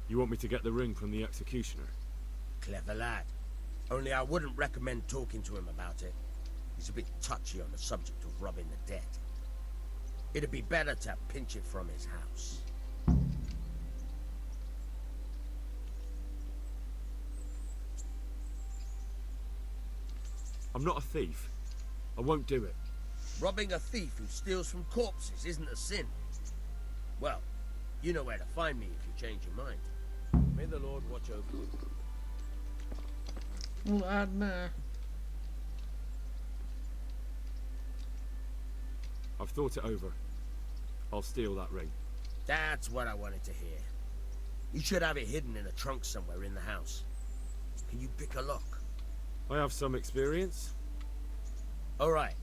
You want me to get the ring from the executioner? Clever lad. Only I wouldn't recommend talking to him about it. He's a bit touchy on the subject of robbing the dead. It'd be better to pinch it from his house. I'm not a thief. I won't do it. Robbing a thief who steals from corpses isn't a sin. Well, you know where to find me if you change your mind. May the Lord watch over you. Ладно. I've thought it over. I'll steal that ring. That's what I wanted to hear. You should have it hidden in a trunk somewhere in the house. Can you pick a lock? I have some experience. All right.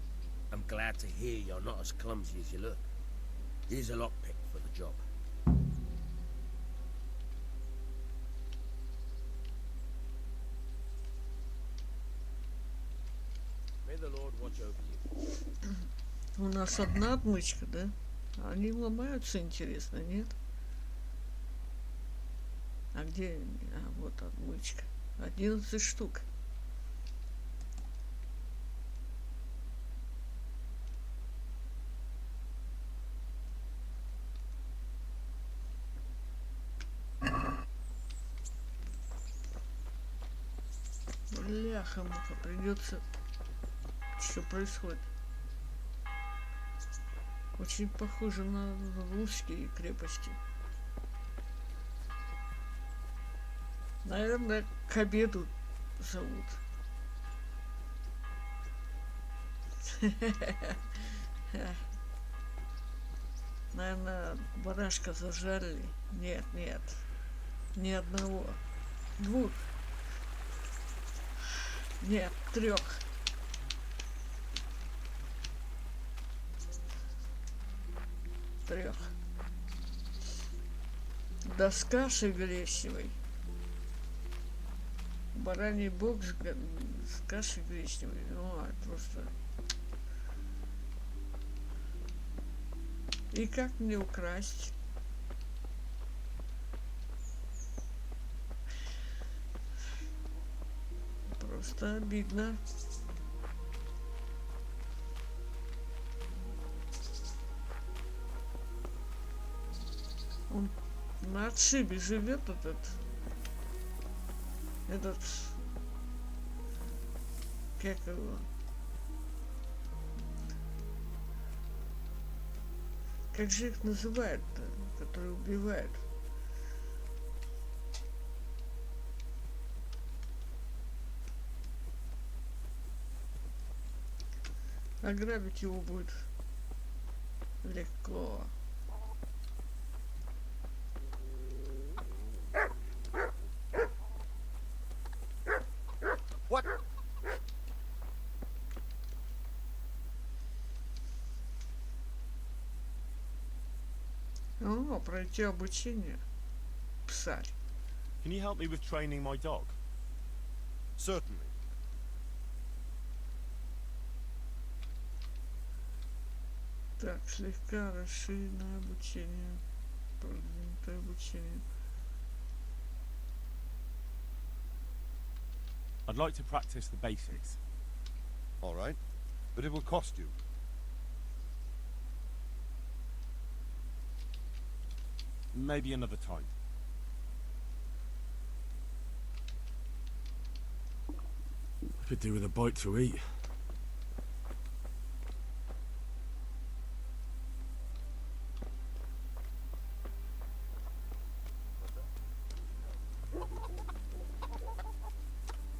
I'm glad to hear you're not as clumsy as you look. Here's a lockpick for the job. May the Lord watch over you. У нас одна отмычка, да? Они ломаются, интересно, нет? А где? А, вот отмычка. 11 штук. Бляха-муха, придется... Что происходит? Очень похоже на русские крепости. Наверное, к обеду зовут. Наверное, барашка зажарили. Нет, нет. Ни одного. 2. Нет, 3. Доска с гречневой. Бараний бок с кашей гречневой. Ну, это просто... И как мне украсть? Просто обидно. Он на отшибе живет этот, как его, как же их называют-то, которые убивают? Ограбить его будет легко. What? О, пройти обучение. Псарь. Can you help me with training my dog? Certainly. Так, слегка расширенное обучение. Продвинутое обучение. I'd like to practice the basics. All right. But it will cost you. Maybe another time. I could do with a bite to eat.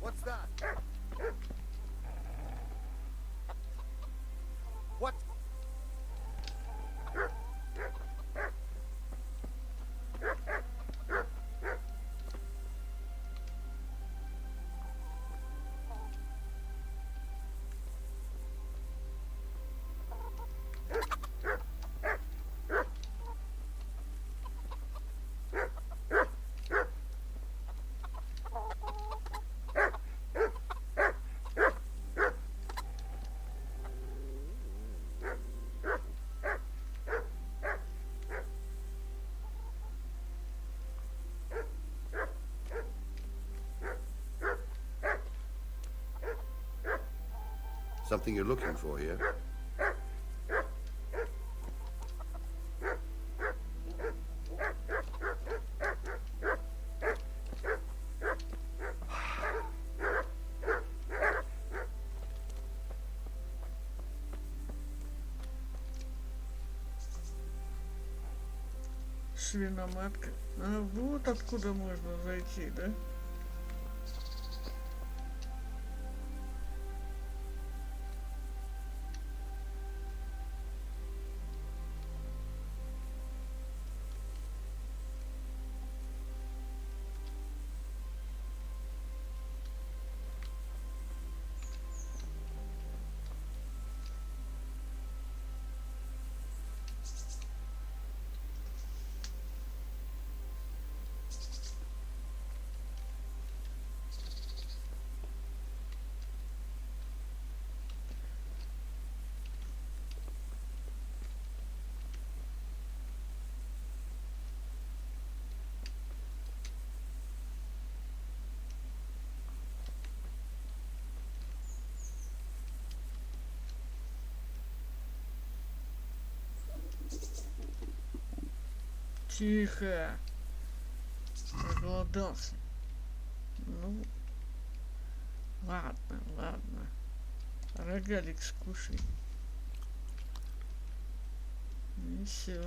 What's that? What? Something you're looking for here? Свиноматка. А вот откуда можно зайти, да? Тихо. Проголодался. Ну, Ладно, ладно. Рогалик скушай. И все.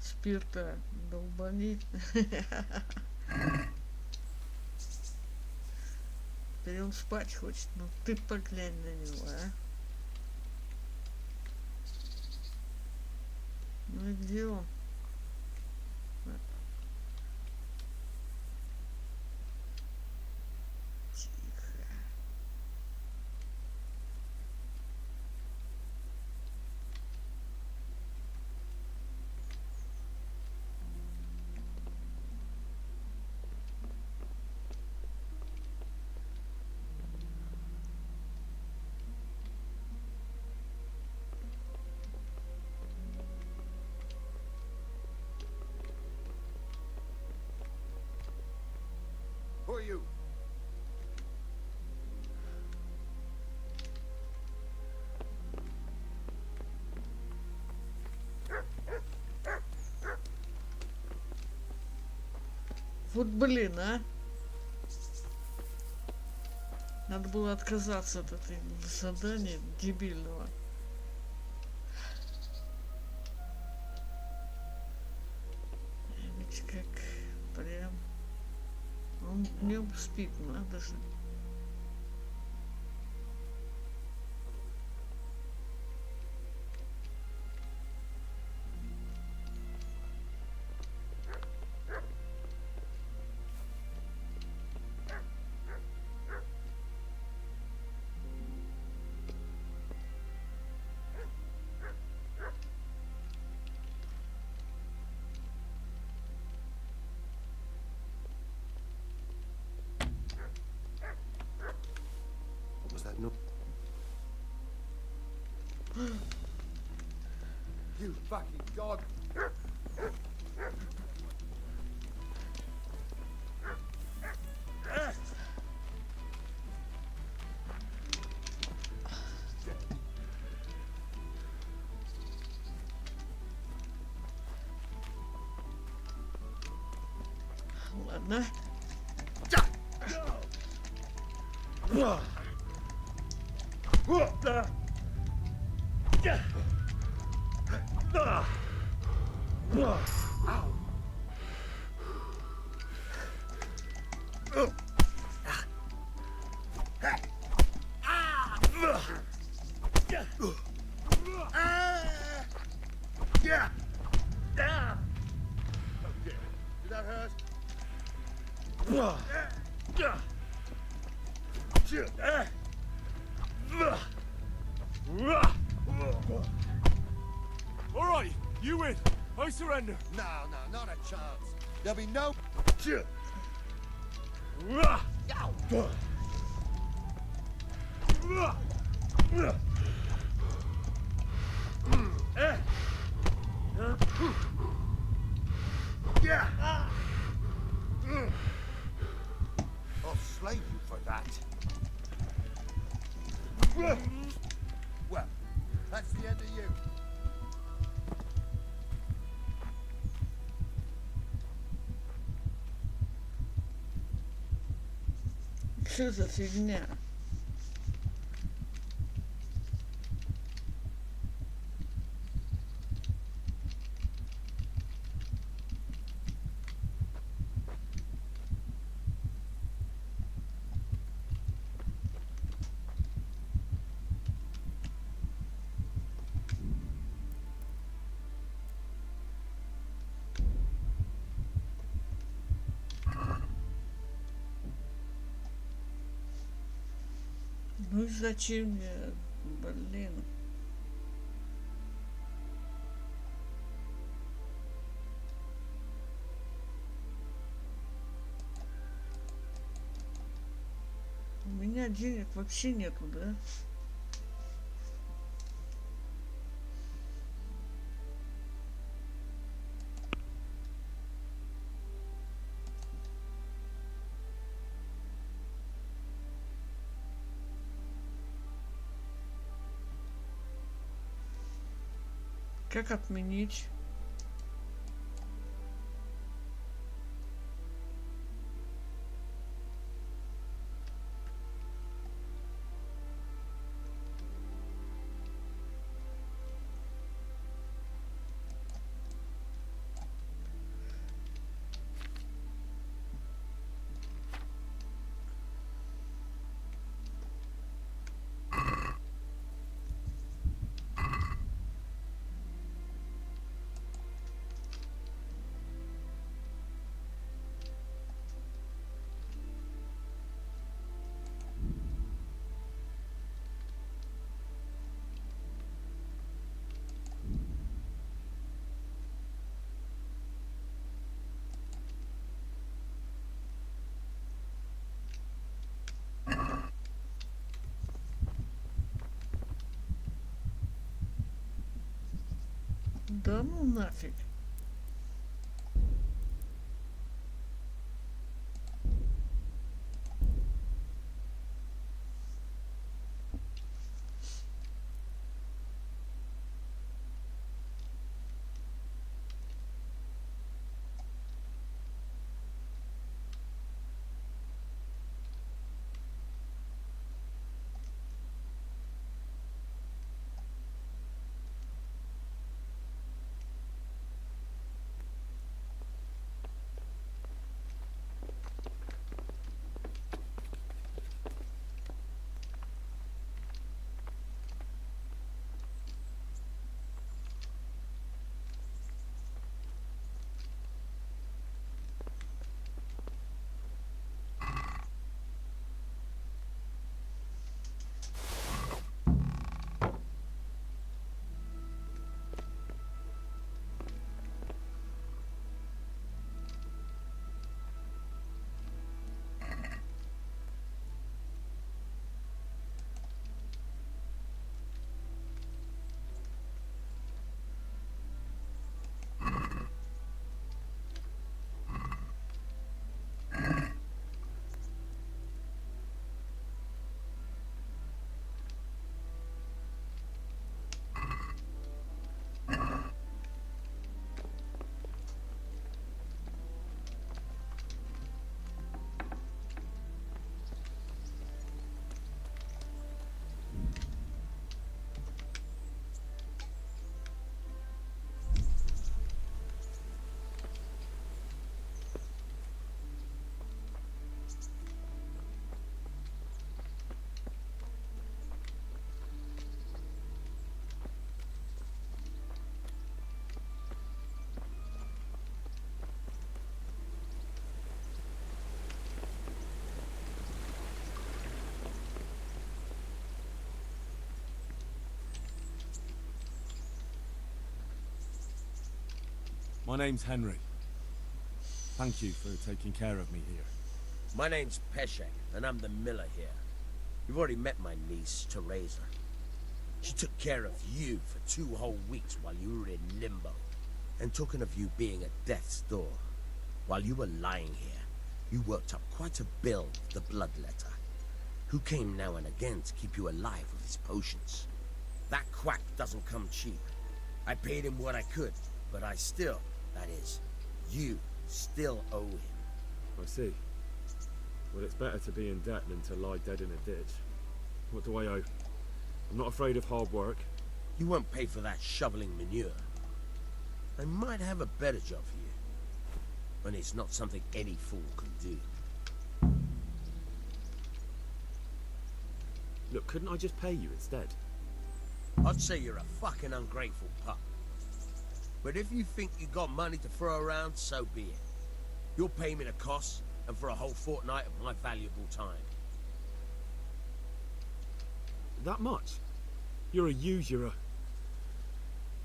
Спирта долбани. Теперь он спать хочет. Ну ты поглянь на него, а. Ну и где он? Тихо. Who are you? Вот блин, а. Надо было отказаться от этой задания дебильного. Ведь как прям... Он днем спит, надо же. What was that? No. You fucking god! Ладно. Yeah! Okay. Did that hurt? All right, you win. I surrender. No, not a chance. There'll be no... I'll slay you for that. Well, that's the end of you. Что за фигня? Ну и зачем мне, блин? У меня денег вообще нету, да? Как отменить? Да ну нафиг. My name's Henry. Thank you for taking care of me here. My name's Peshek, and I'm the miller here. You've already met my niece, Teresa. She took care of you for 2 whole weeks while you were in limbo. And talking of you being at death's door, while you were lying here, you worked up quite a bill with the bloodletter, who came now and again to keep you alive with his potions. That quack doesn't come cheap. I paid him what I could, but I still, that is, you still owe him. I see. Well, it's better to be in debt than to lie dead in a ditch. What do I owe? I'm not afraid of hard work. You won't pay for that shoveling manure. I might have a better job for you. But it's not something any fool can do. Look, couldn't I just pay you instead? I'd say you're a fucking ungrateful pup. But if you think you got money to throw around, so be it. You'll pay me the costs, and for a whole fortnight of my valuable time. That much? You're a usurer.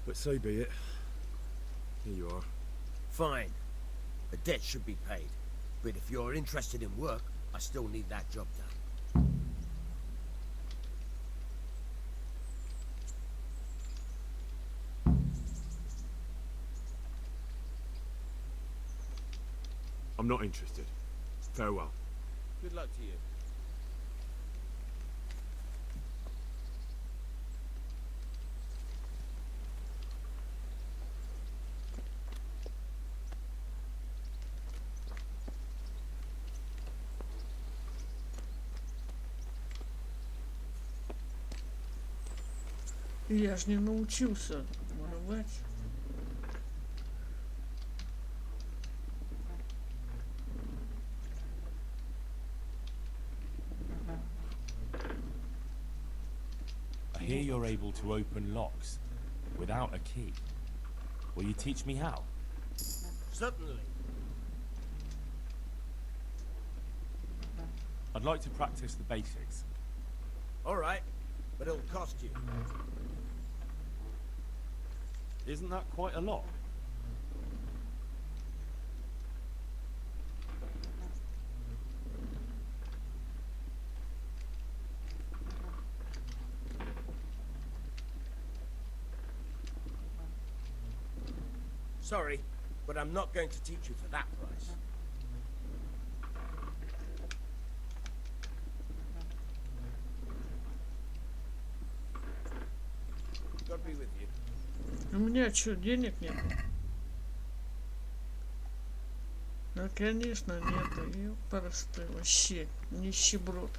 But so be it. Here you are. Fine. The debt should be paid. But if you're interested in work, I still need that job done. I'm not interested. Farewell. Good luck to you. Я ж не научился воровать. I hear you're able to open locks without a key. Will you teach me how? Certainly. I'd like to practice the basics. All right, but it'll cost you. Isn't that quite a lot? Sorry, but I'm not going to teach you for that price. God be with you. У меня что, денег нет? Ну, конечно, нету. Ёпарасты, вообще, нищеброд.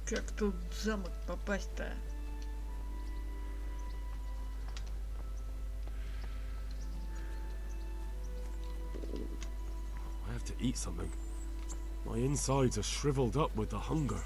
Как тут в замок попасть-то? I have to eat something. My insides are shriveled up with the hunger.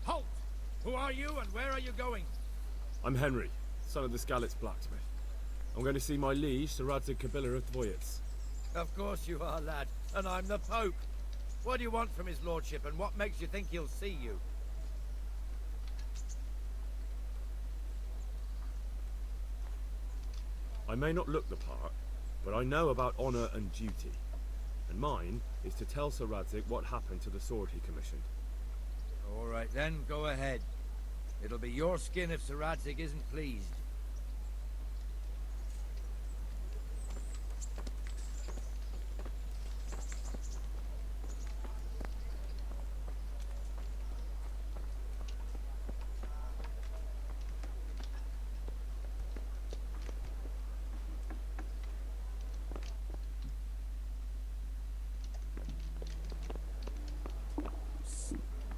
Halt! Who are you and where are you going? I'm Henry, son of the Skalitz blacksmith. I'm going to see my liege, Sir Radzig Kabila of Dvoyitz. Of course you are, lad. And I'm the Pope. What do you want from his lordship, and what makes you think he'll see you? I may not look the part, but I know about honor and duty. And mine is to tell Sir Radzig what happened to the sword he commissioned. All right then, go ahead. It'll be your skin if Sir Radzig isn't pleased.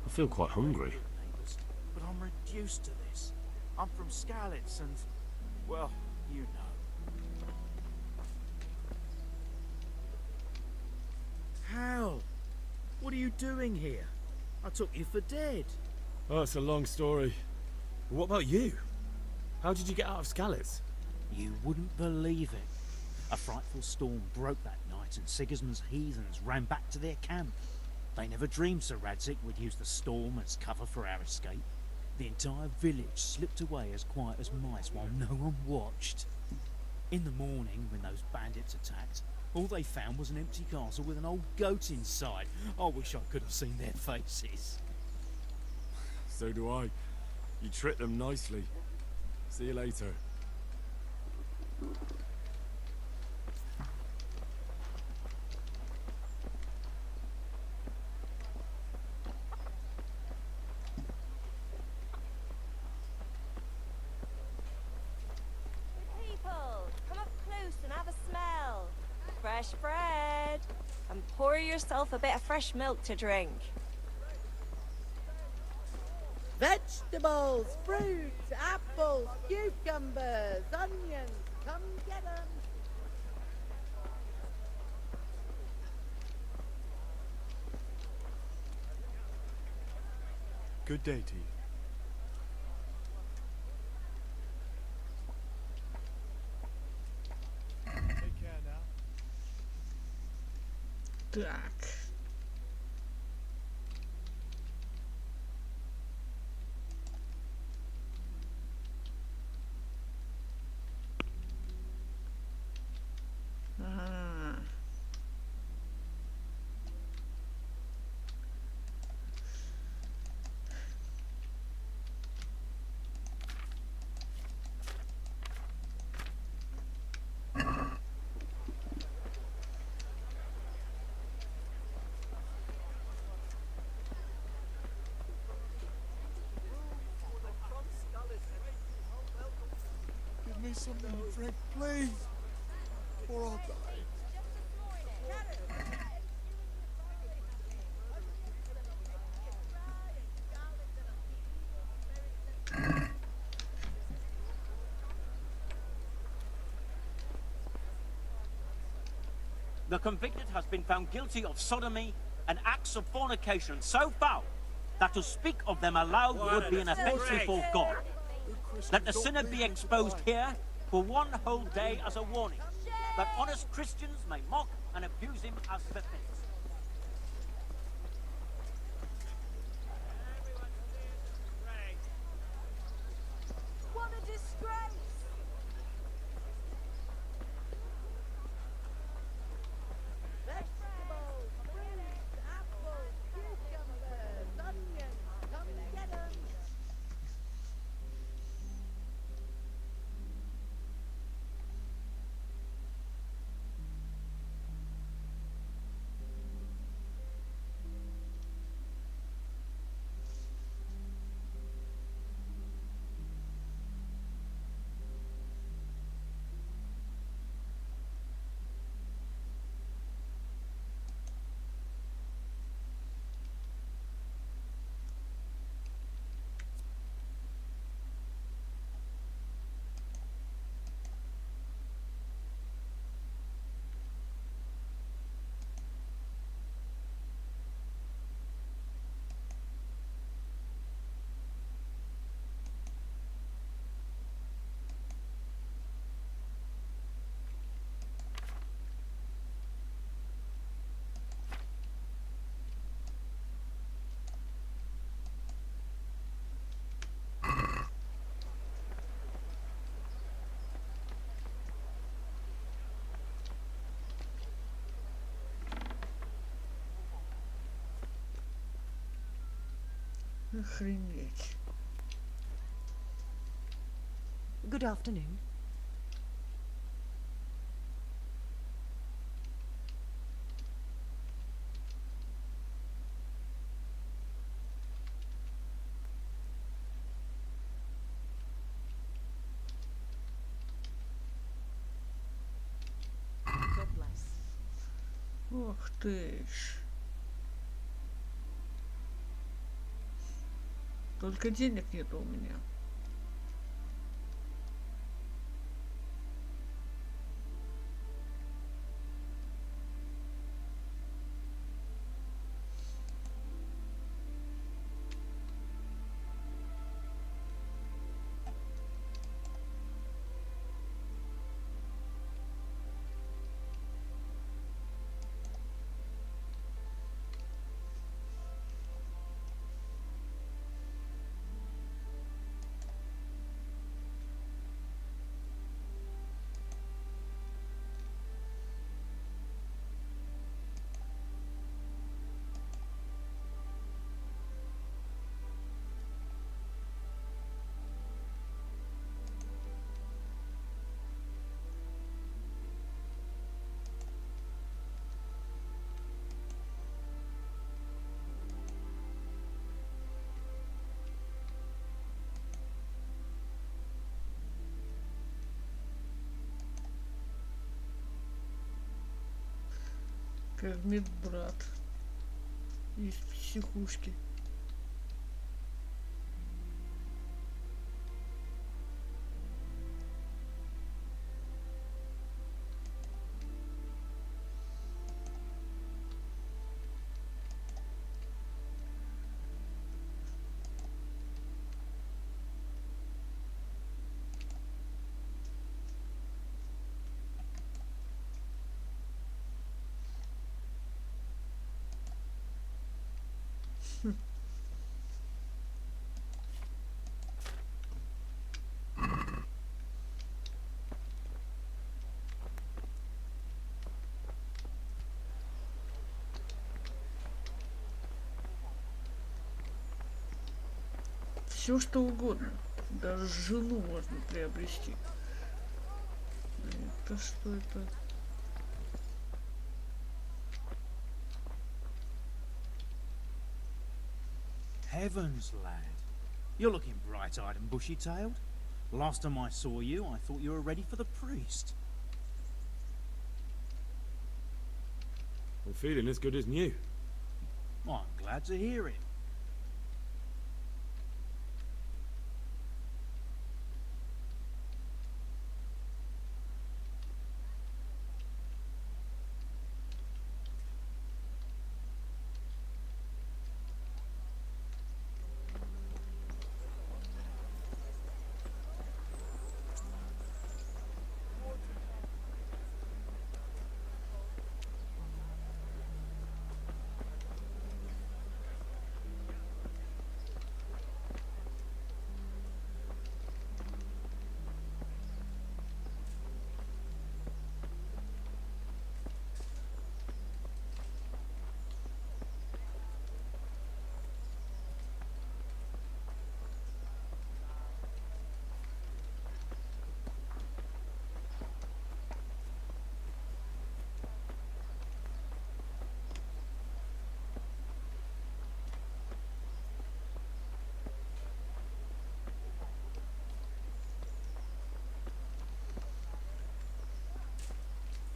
I feel quite hungry. But I'm reduced to this. I'm from Skalitz and, well, you know. Hal! What are you doing here? I took you for dead. Oh, it's a long story. But what about you? How did you get out of Skalitz? You wouldn't believe it. A frightful storm broke that night and Sigismund's heathens ran back to their camp. They never dreamed Sir Radzig would use the storm as cover for our escape. The entire village slipped away as quiet as mice while no one watched. In the morning, when those bandits attacked, all they found was an empty castle with an old goat inside. I wish I could have seen their faces. So do I. You tricked them nicely. See you later. People, come up close and have a smell. Fresh bread. And pour yourself a bit of fresh milk to drink. Vegetables, fruits, apples, cucumbers, onions. Come get them. Good day to you. Take care now. Так. Ага. Give me something to drink, please. Or I'll die. The convicted has been found guilty of sodomy and acts of fornication so foul that to speak of them aloud would be an offence before God. Let the sinner be exposed here for one whole day as a warning, that honest Christians may mock and abuse him as befits. What a disgrace! Vegetables, fruits, apples, cucumbers, onions. Come get them. Охренеть. Good afternoon. God bless. Ох ты ж. Только денег нет у меня. как медбрат из психушки. Все что угодно. Даже жену можно приобрести. Это что это? Heavens, lad. You're looking bright-eyed and bushy-tailed. Last time I saw you, I thought you were ready for the priest. I'm feeling as good as new. I'm glad to hear it.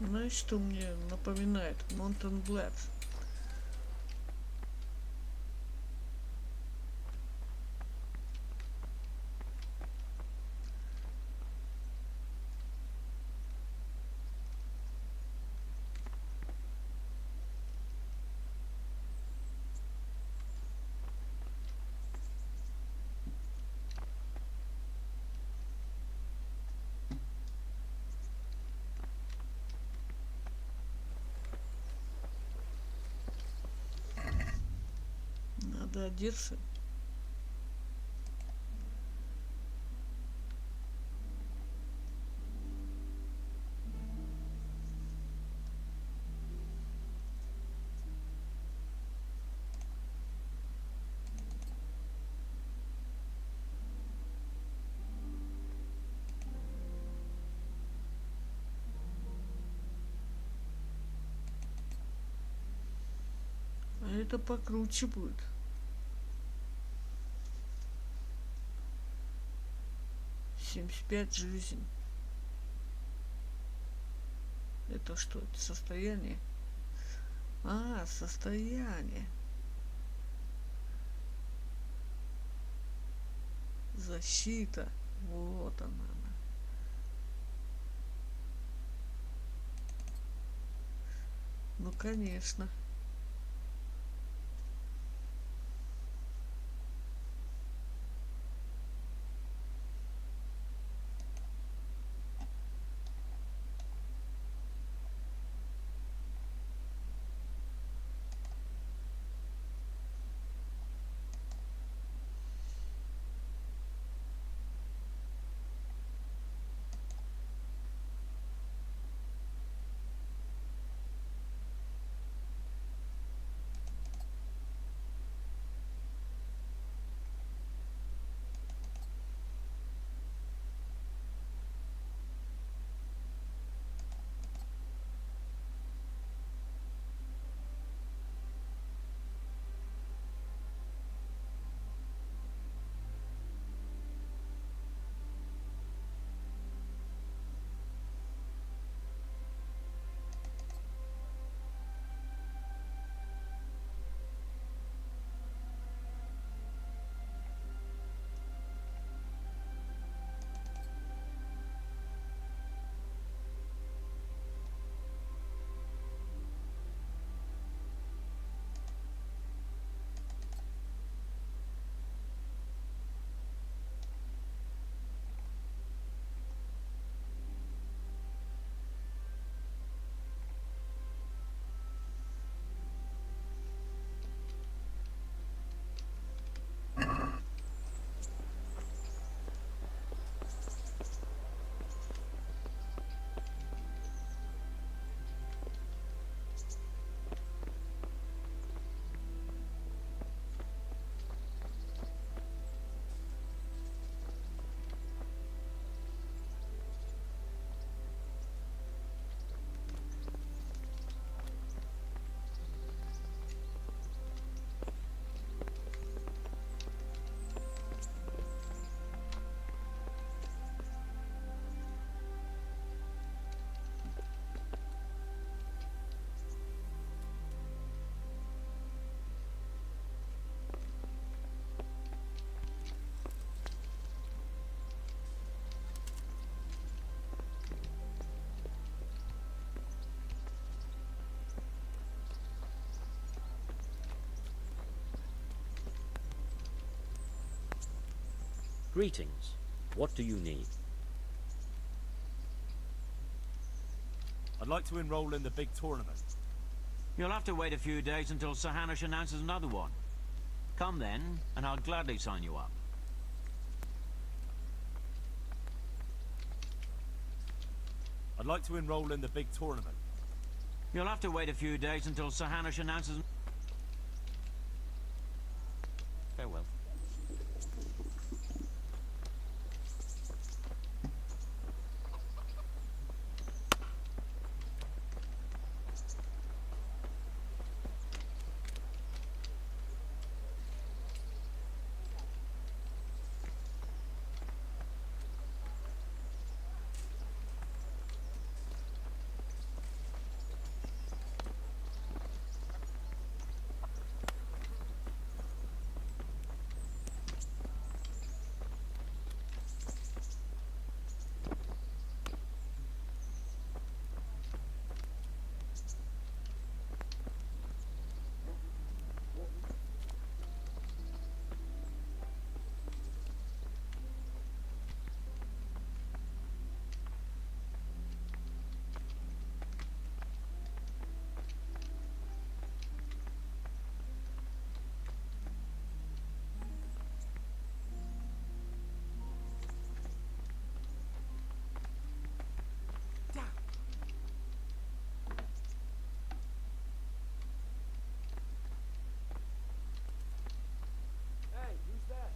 Знаешь, что мне напоминает? Монтан Блэд. Надо одеться. А это покруче будет. Семьдесят 5 жизнь. Это что? Это состояние? А, состояние. Защита. Вот она. Ну, конечно. Greetings. What do you need? I'd like to enroll in the big tournament. You'll have to wait a few days until Sir Hanush announces another one. Come then, and I'll gladly sign you up. I'd like to enroll in the big tournament. You'll have to wait a few days until Sir Hanush announces... Farewell. Hey, who's that?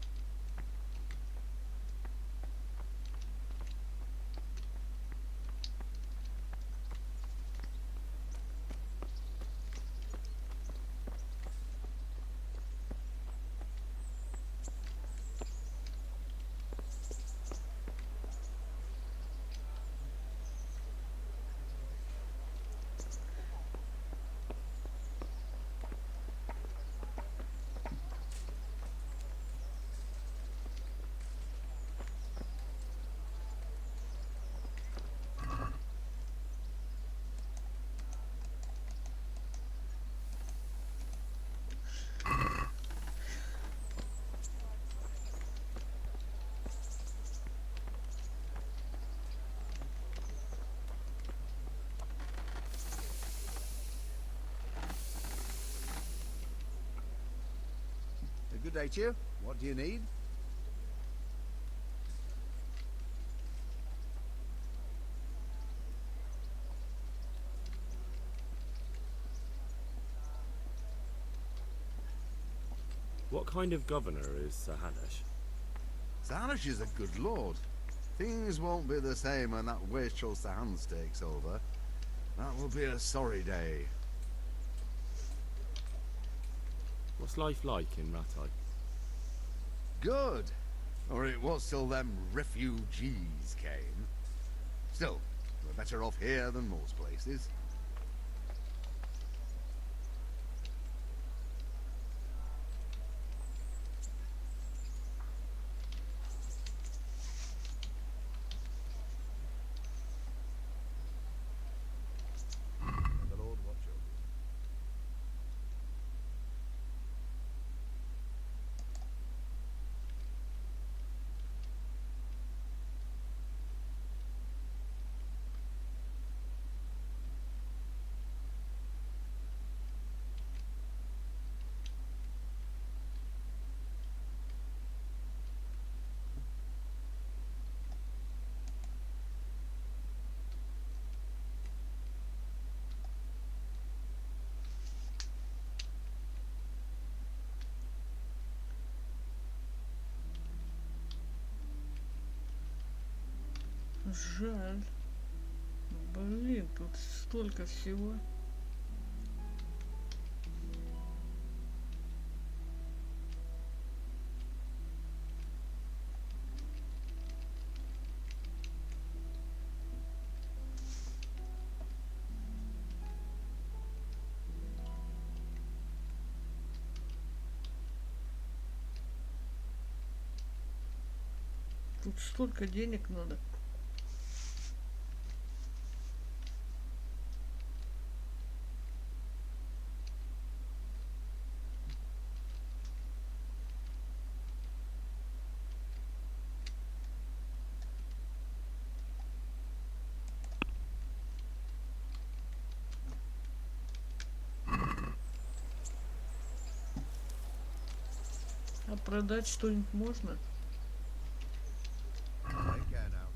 Good day to you. What do you need? What kind of governor is Sir Hanush? Sir Hanush is a good lord. Things won't be the same when that wastrel Sir Hans takes over. That will be a sorry day. What's life like in Ratai? Good. Or it was till them refugees came. Still, we're better off here than most places. The Lord watch over you. Жаль. Блин, тут столько всего. Тут столько денег надо. А продать что-нибудь можно? Take care now.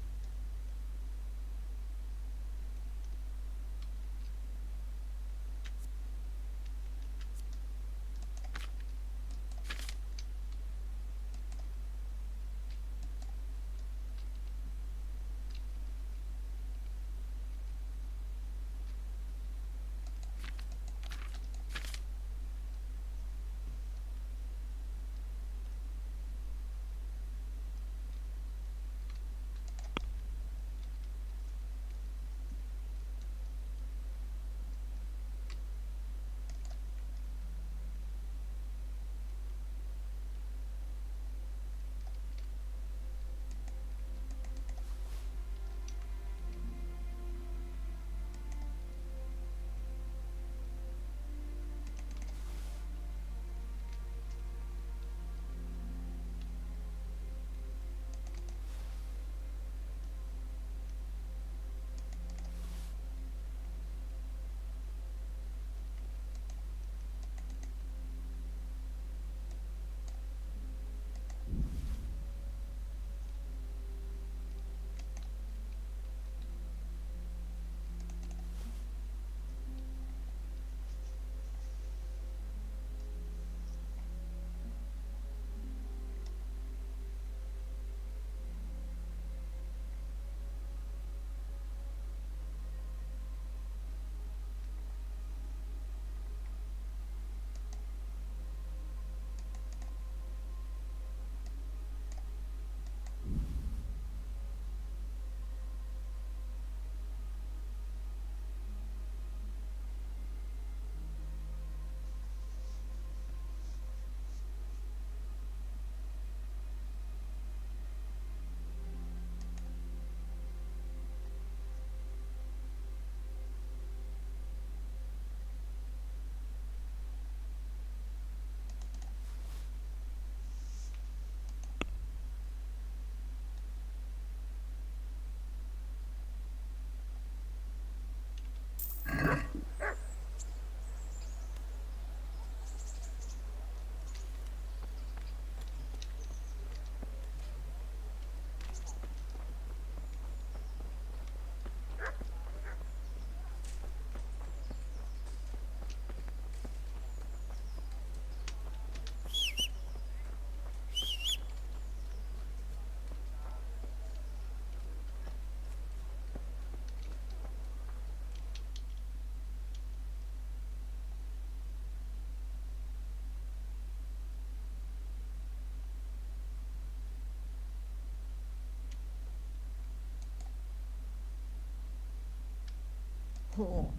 О,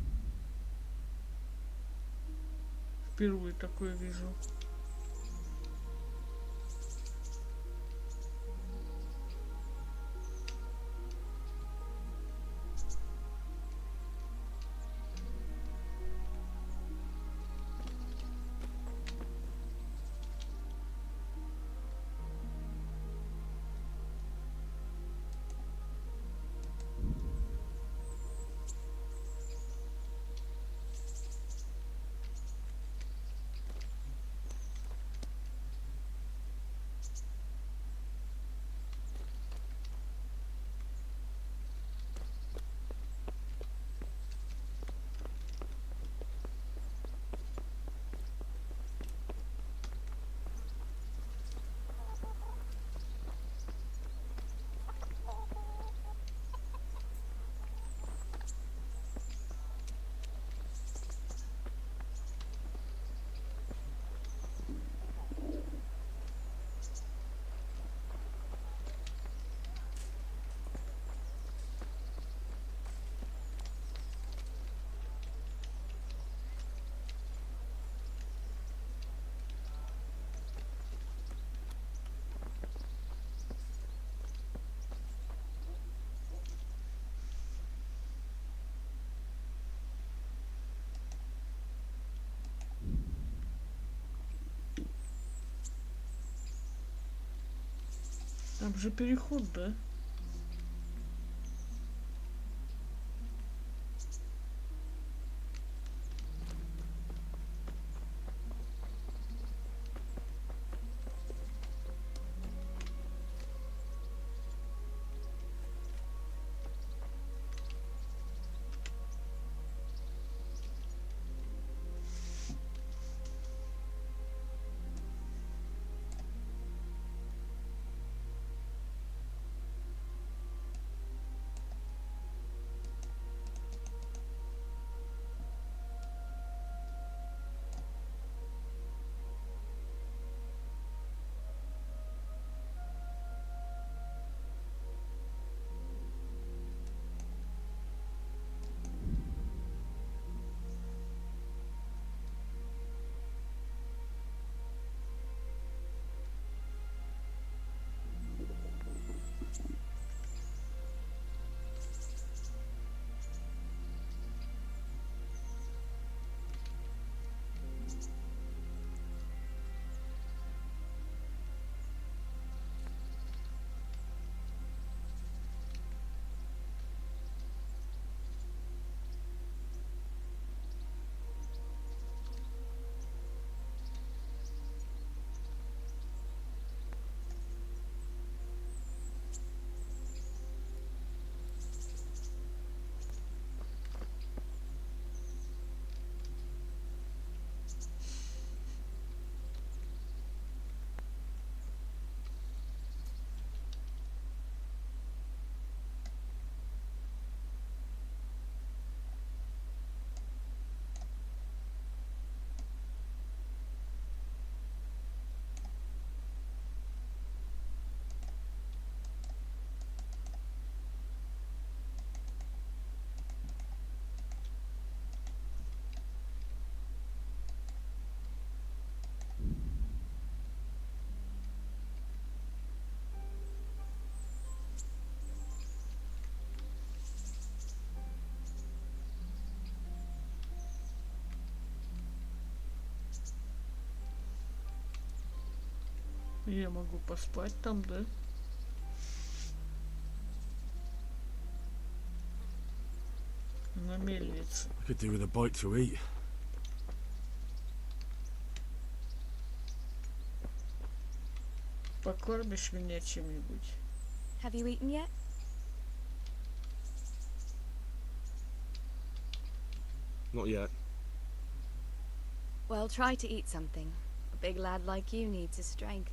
впервые такое вижу. Там же переход, да? Я могу поспать там, да? На мельнице. I could do with a bite to eat. Покормишь меня чем-нибудь? Have you eaten yet? Not yet. Well, try to eat something. A big lad like you needs his strength.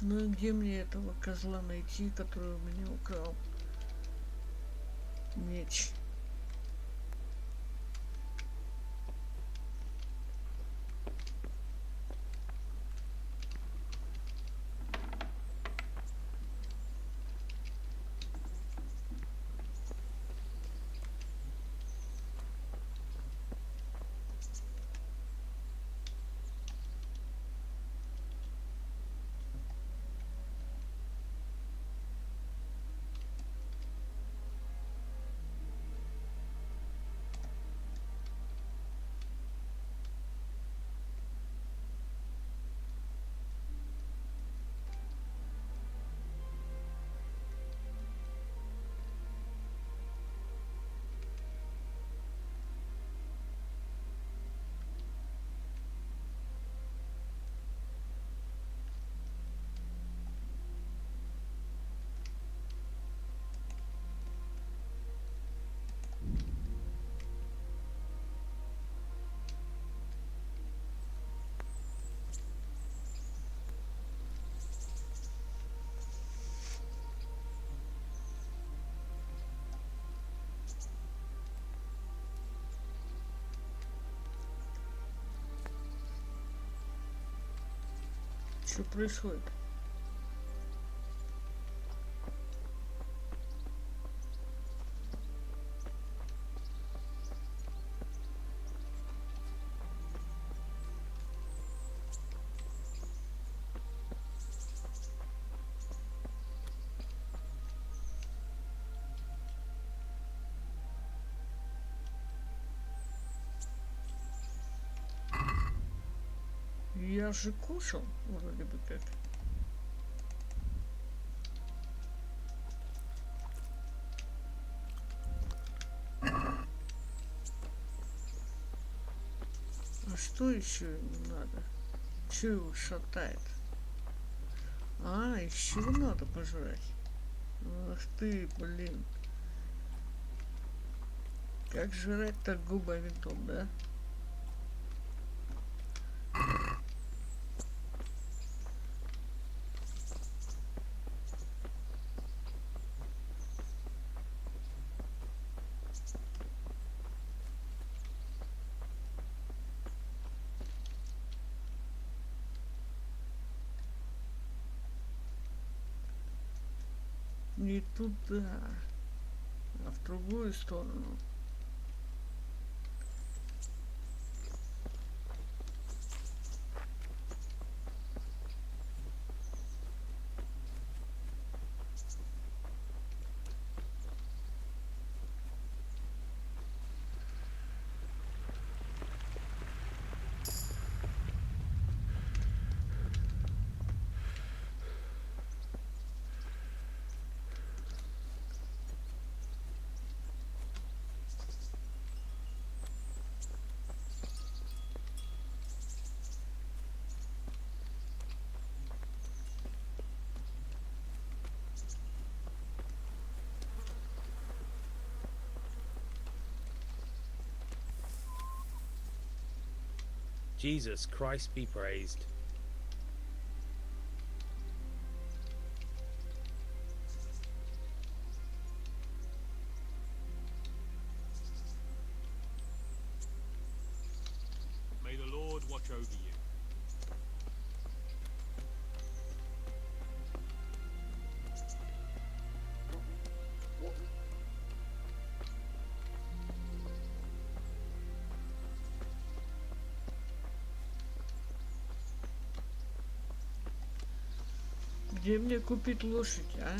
Ну и где мне этого козла найти, который у меня украл меч? Что происходит? Я же кушал, вроде бы как. А что еще ему надо? Че его шатает? А, еще надо пожрать. Ах ты, блин. Как жрать-то губами тут, да? не туда, а в другую сторону. Jesus Christ be praised. May the Lord watch over you. Где мне купить лошадь, а?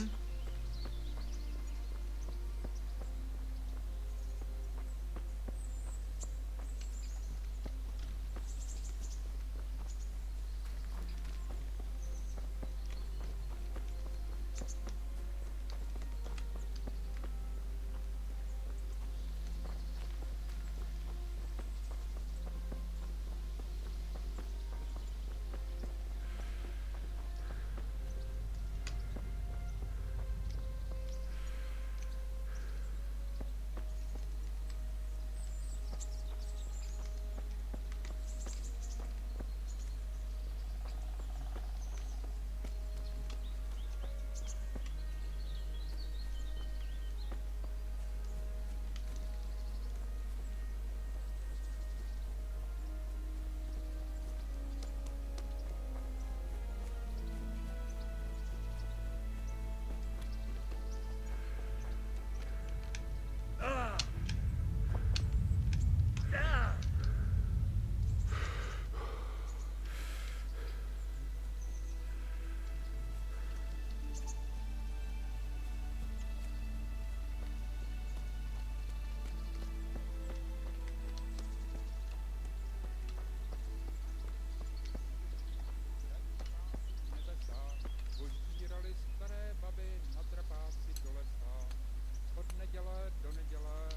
Požírali staré baby na trapáci do lesa. Od neděle do neděle.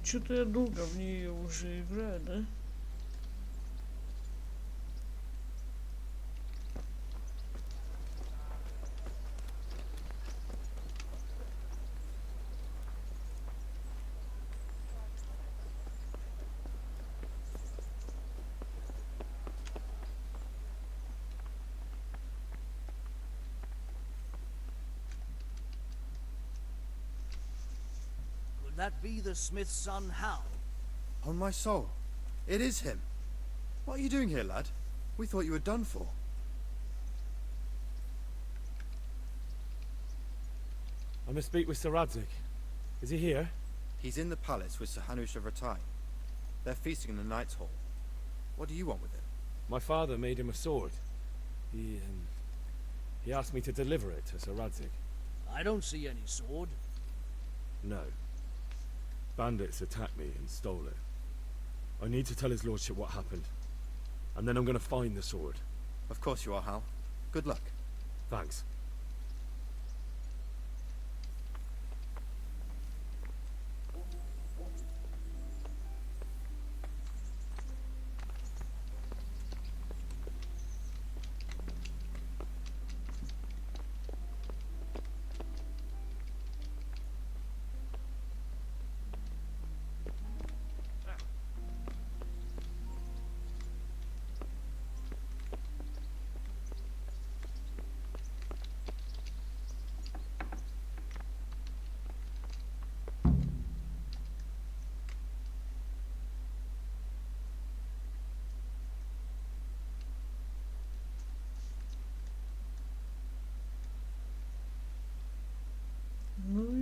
Что-то я долго в нее уже играю, да? Could that be the smith's son, Hal? On my soul, it is him. What are you doing here, lad? We thought you were done for. I must speak with Sir Radzik. Is he here? He's in the palace with Sir Hanush of Rattay. They're feasting in the Knight's Hall. What do you want with him? My father made him a sword. He asked me to deliver it to Sir Radzik. I don't see any sword. No. Bandits attacked me and stole it. I need to tell his lordship what happened. And then I'm going to find the sword. Of course you are, Hal. Good luck. Thanks.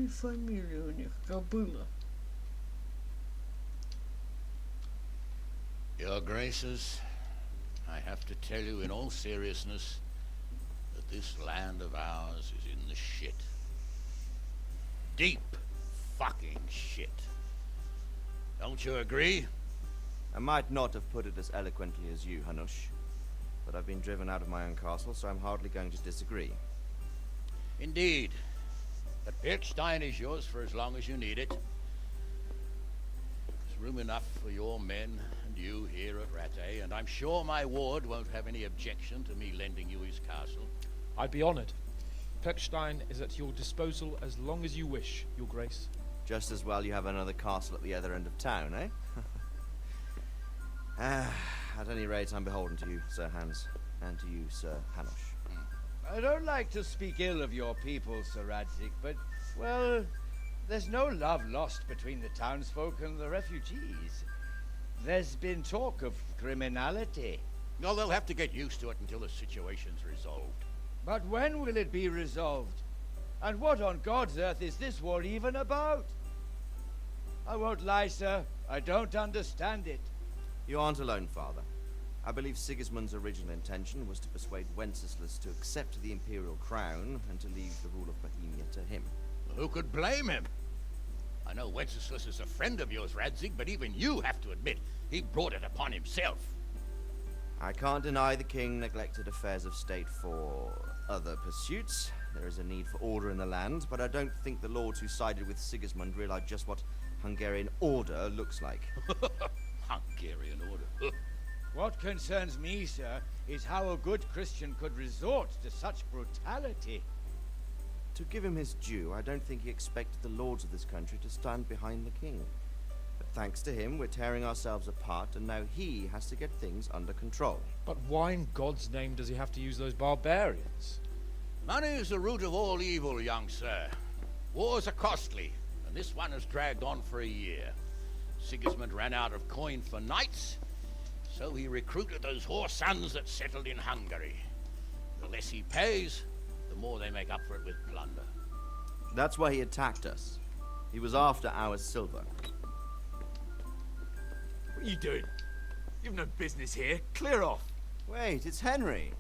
и фамилия у них кобыла. Your Graces, I have to tell you in all seriousness that this land of ours is in the shit. Deep fucking shit. Don't you agree? I might not have put it as eloquently as you, Hanush, but I've been driven out of my own castle, so I'm hardly going to disagree. Indeed. But Birkstein is yours for as long as you need it. There's room enough for your men and you here at Rattay, and I'm sure my ward won't have any objection to me lending you his castle. I'd be honored. Perkstein is at your disposal as long as you wish, Your Grace. Just as well you have another castle at the other end of town, eh? At any rate, I'm beholden to you, Sir Hans, and to you, Sir Hanush. I don't like to speak ill of your people, Sir Radzik, but, well, there's no love lost between the townsfolk and the refugees. There's been talk of criminality. No, they'll have to get used to it until the situation's resolved. But when will it be resolved? And what on God's earth is this war even about? I won't lie, sir. I don't understand it. You aren't alone, Father. I believe Sigismund's original intention was to persuade Wenceslas to accept the imperial crown and to leave the rule of Bohemia to him. Who could blame him? I know Wenceslas is a friend of yours, Radzig, but even you have to admit he brought it upon himself. I can't deny the king neglected affairs of state for other pursuits. There is a need for order in the land, but I don't think the lords who sided with Sigismund realized just what Hungarian order looks like. Hungarian order? What concerns me, sir, is how a good Christian could resort to such brutality. To give him his due, I don't think he expected the lords of this country to stand behind the king. But thanks to him, we're tearing ourselves apart, and now he has to get things under control. But why in God's name does he have to use those barbarians? Money is the root of all evil, young sir. Wars are costly, and this one has dragged on for a year. Sigismund ran out of coin for knights, so he recruited those whore sons that settled in Hungary. The less he pays, the more they make up for it with plunder. That's why he attacked us. He was after our silver. What are you doing? You've no business here. Clear off. Wait, it's Henry.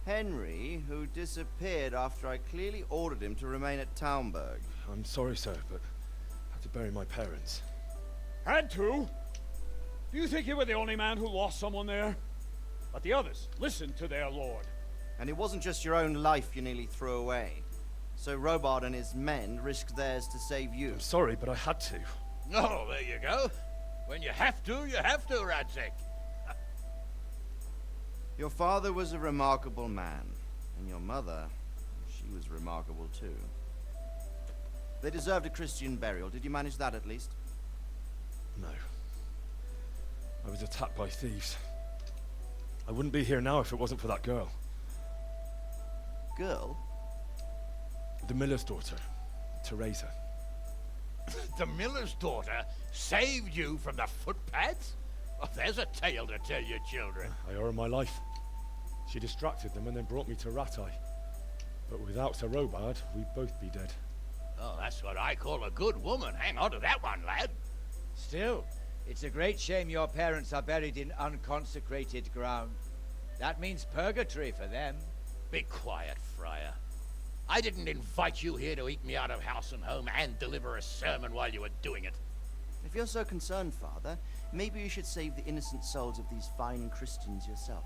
Henry, who disappeared after I clearly ordered him to remain at Taunberg. I'm sorry, sir, but I had to bury my parents. Had to? Do you think you were the only man who lost someone there? But the others listened to their lord. And it wasn't just your own life you nearly threw away. So Robard and his men risked theirs to save you. I'm sorry, but I had to. Oh, there you go. When you have to, Radzig. Your father was a remarkable man, and your mother, she was remarkable too. They deserved a Christian burial. Did you manage that at least? No. I was attacked by thieves. I wouldn't be here now if it wasn't for that girl. Girl? The miller's daughter, Teresa. The miller's daughter saved you from the footpads? Oh, there's a tale to tell your children. I owe her my life. She distracted them and then brought me to Rattay. But without Sir Robard, we'd both be dead. Oh, that's what I call a good woman. Hang on to that one, lad. Still, it's a great shame your parents are buried in unconsecrated ground. That means purgatory for them. Be quiet, Friar. I didn't invite you here to eat me out of house and home and deliver a sermon while you were doing it. If you're so concerned, Father, maybe you should save the innocent souls of these fine Christians yourself.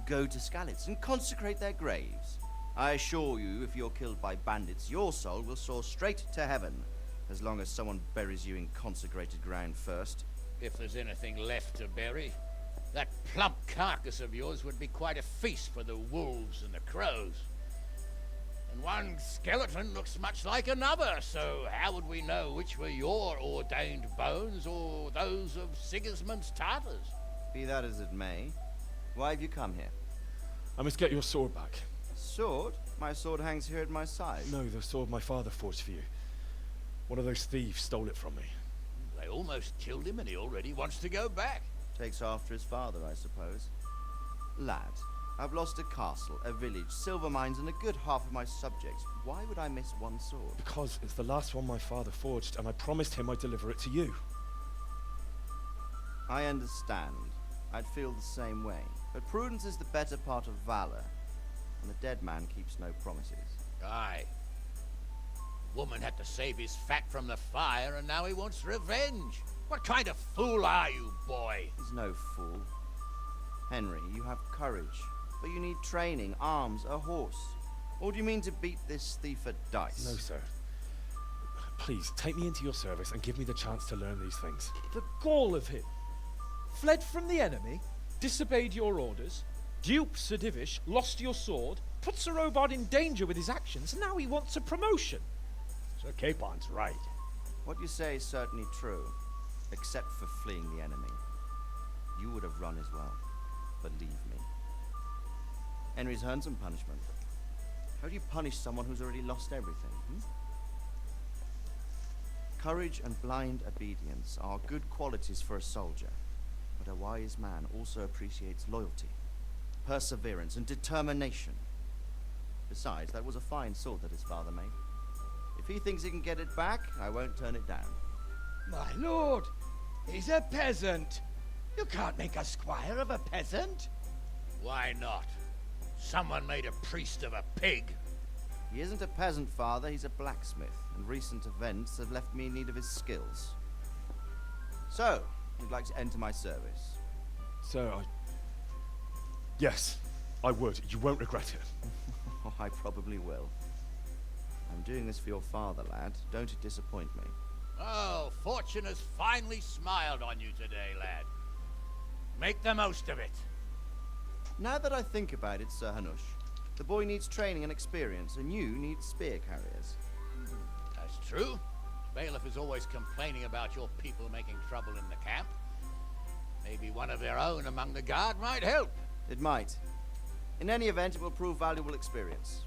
Go to Skalitz and consecrate their graves. I assure you, if you're killed by bandits, your soul will soar straight to heaven, as long as someone buries you in consecrated ground first. If there's anything left to bury, that plump carcass of yours would be quite a feast for the wolves and the crows. And one skeleton looks much like another, so how would we know which were your ordained bones or those of Sigismund's Tartars? Be that as it may, why have you come here? I must get your sword back. Sword? My sword hangs here at my side. No, the sword my father forged for you. One of those thieves stole it from me. They almost killed him and he already wants to go back. Takes after his father, I suppose. Lad, I've lost a castle, a village, silver mines, and a good half of my subjects. Why would I miss one sword? Because it's the last one my father forged, and I promised him I'd deliver it to you. I understand. I'd feel the same way. But prudence is the better part of valor, and the dead man keeps no promises. Aye. Woman had to save his fat from the fire, and now he wants revenge. What kind of fool are you, boy? He's no fool. Henry, you have courage, but you need training, arms, a horse. Or do you mean to beat this thief at dice? No, sir. Please, take me into your service and give me the chance to learn these things. The gall of him. Fled from the enemy, disobeyed your orders, duped Sir Divish, lost your sword, put Sir Robard in danger with his actions, and now he wants a promotion. Sir Capon's right. What you say is certainly true, except for fleeing the enemy. You would have run as well, believe me. Henry's earned some punishment. How do you punish someone who's already lost everything? Courage and blind obedience are good qualities for a soldier, but a wise man also appreciates loyalty, perseverance, and determination. Besides, that was a fine sword that his father made. If he thinks he can get it back, I won't turn it down. My lord, he's a peasant. You can't make a squire of a peasant. Why not? Someone made a priest of a pig. He isn't a peasant, father. He's a blacksmith, and recent events have left me in need of his skills. So, you'd like to enter my service? Sir, Yes, I would. You won't regret it. Oh, I probably will. I'm doing this for your father, lad. Don't it disappoint me. Oh, fortune has finally smiled on you today, lad. Make the most of it. Now that I think about it, Sir Hanush, the boy needs training and experience, and you need spear carriers. That's true. Bailiff is always complaining about your people making trouble in the camp. Maybe one of their own among the guard might help. It might. In any event, it will prove valuable experience.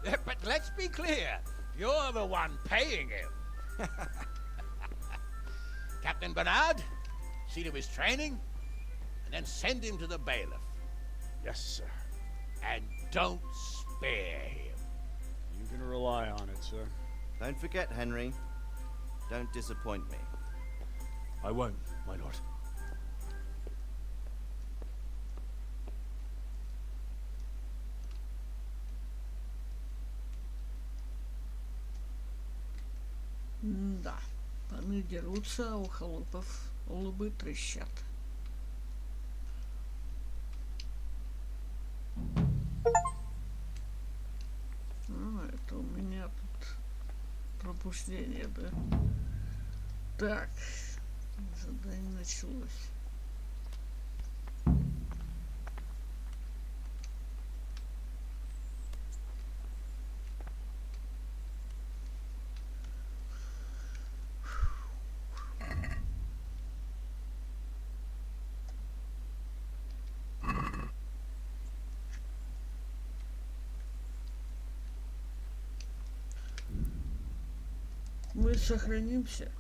But let's be clear. You're the one paying him. Captain Bernard, see to his training, and then send him to the bailiff. Yes, sir. And don't spare him. You can rely on it, sir. Don't forget, Henry. Don't disappoint me. I won't, my lord. Да, паны дерутся, а у холопов лбы трещат. Это у меня тут пробуждение, да? Так, задание началось. Мы сохранимся.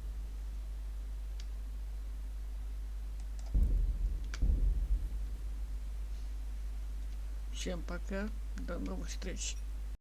Всем пока. До новых встреч.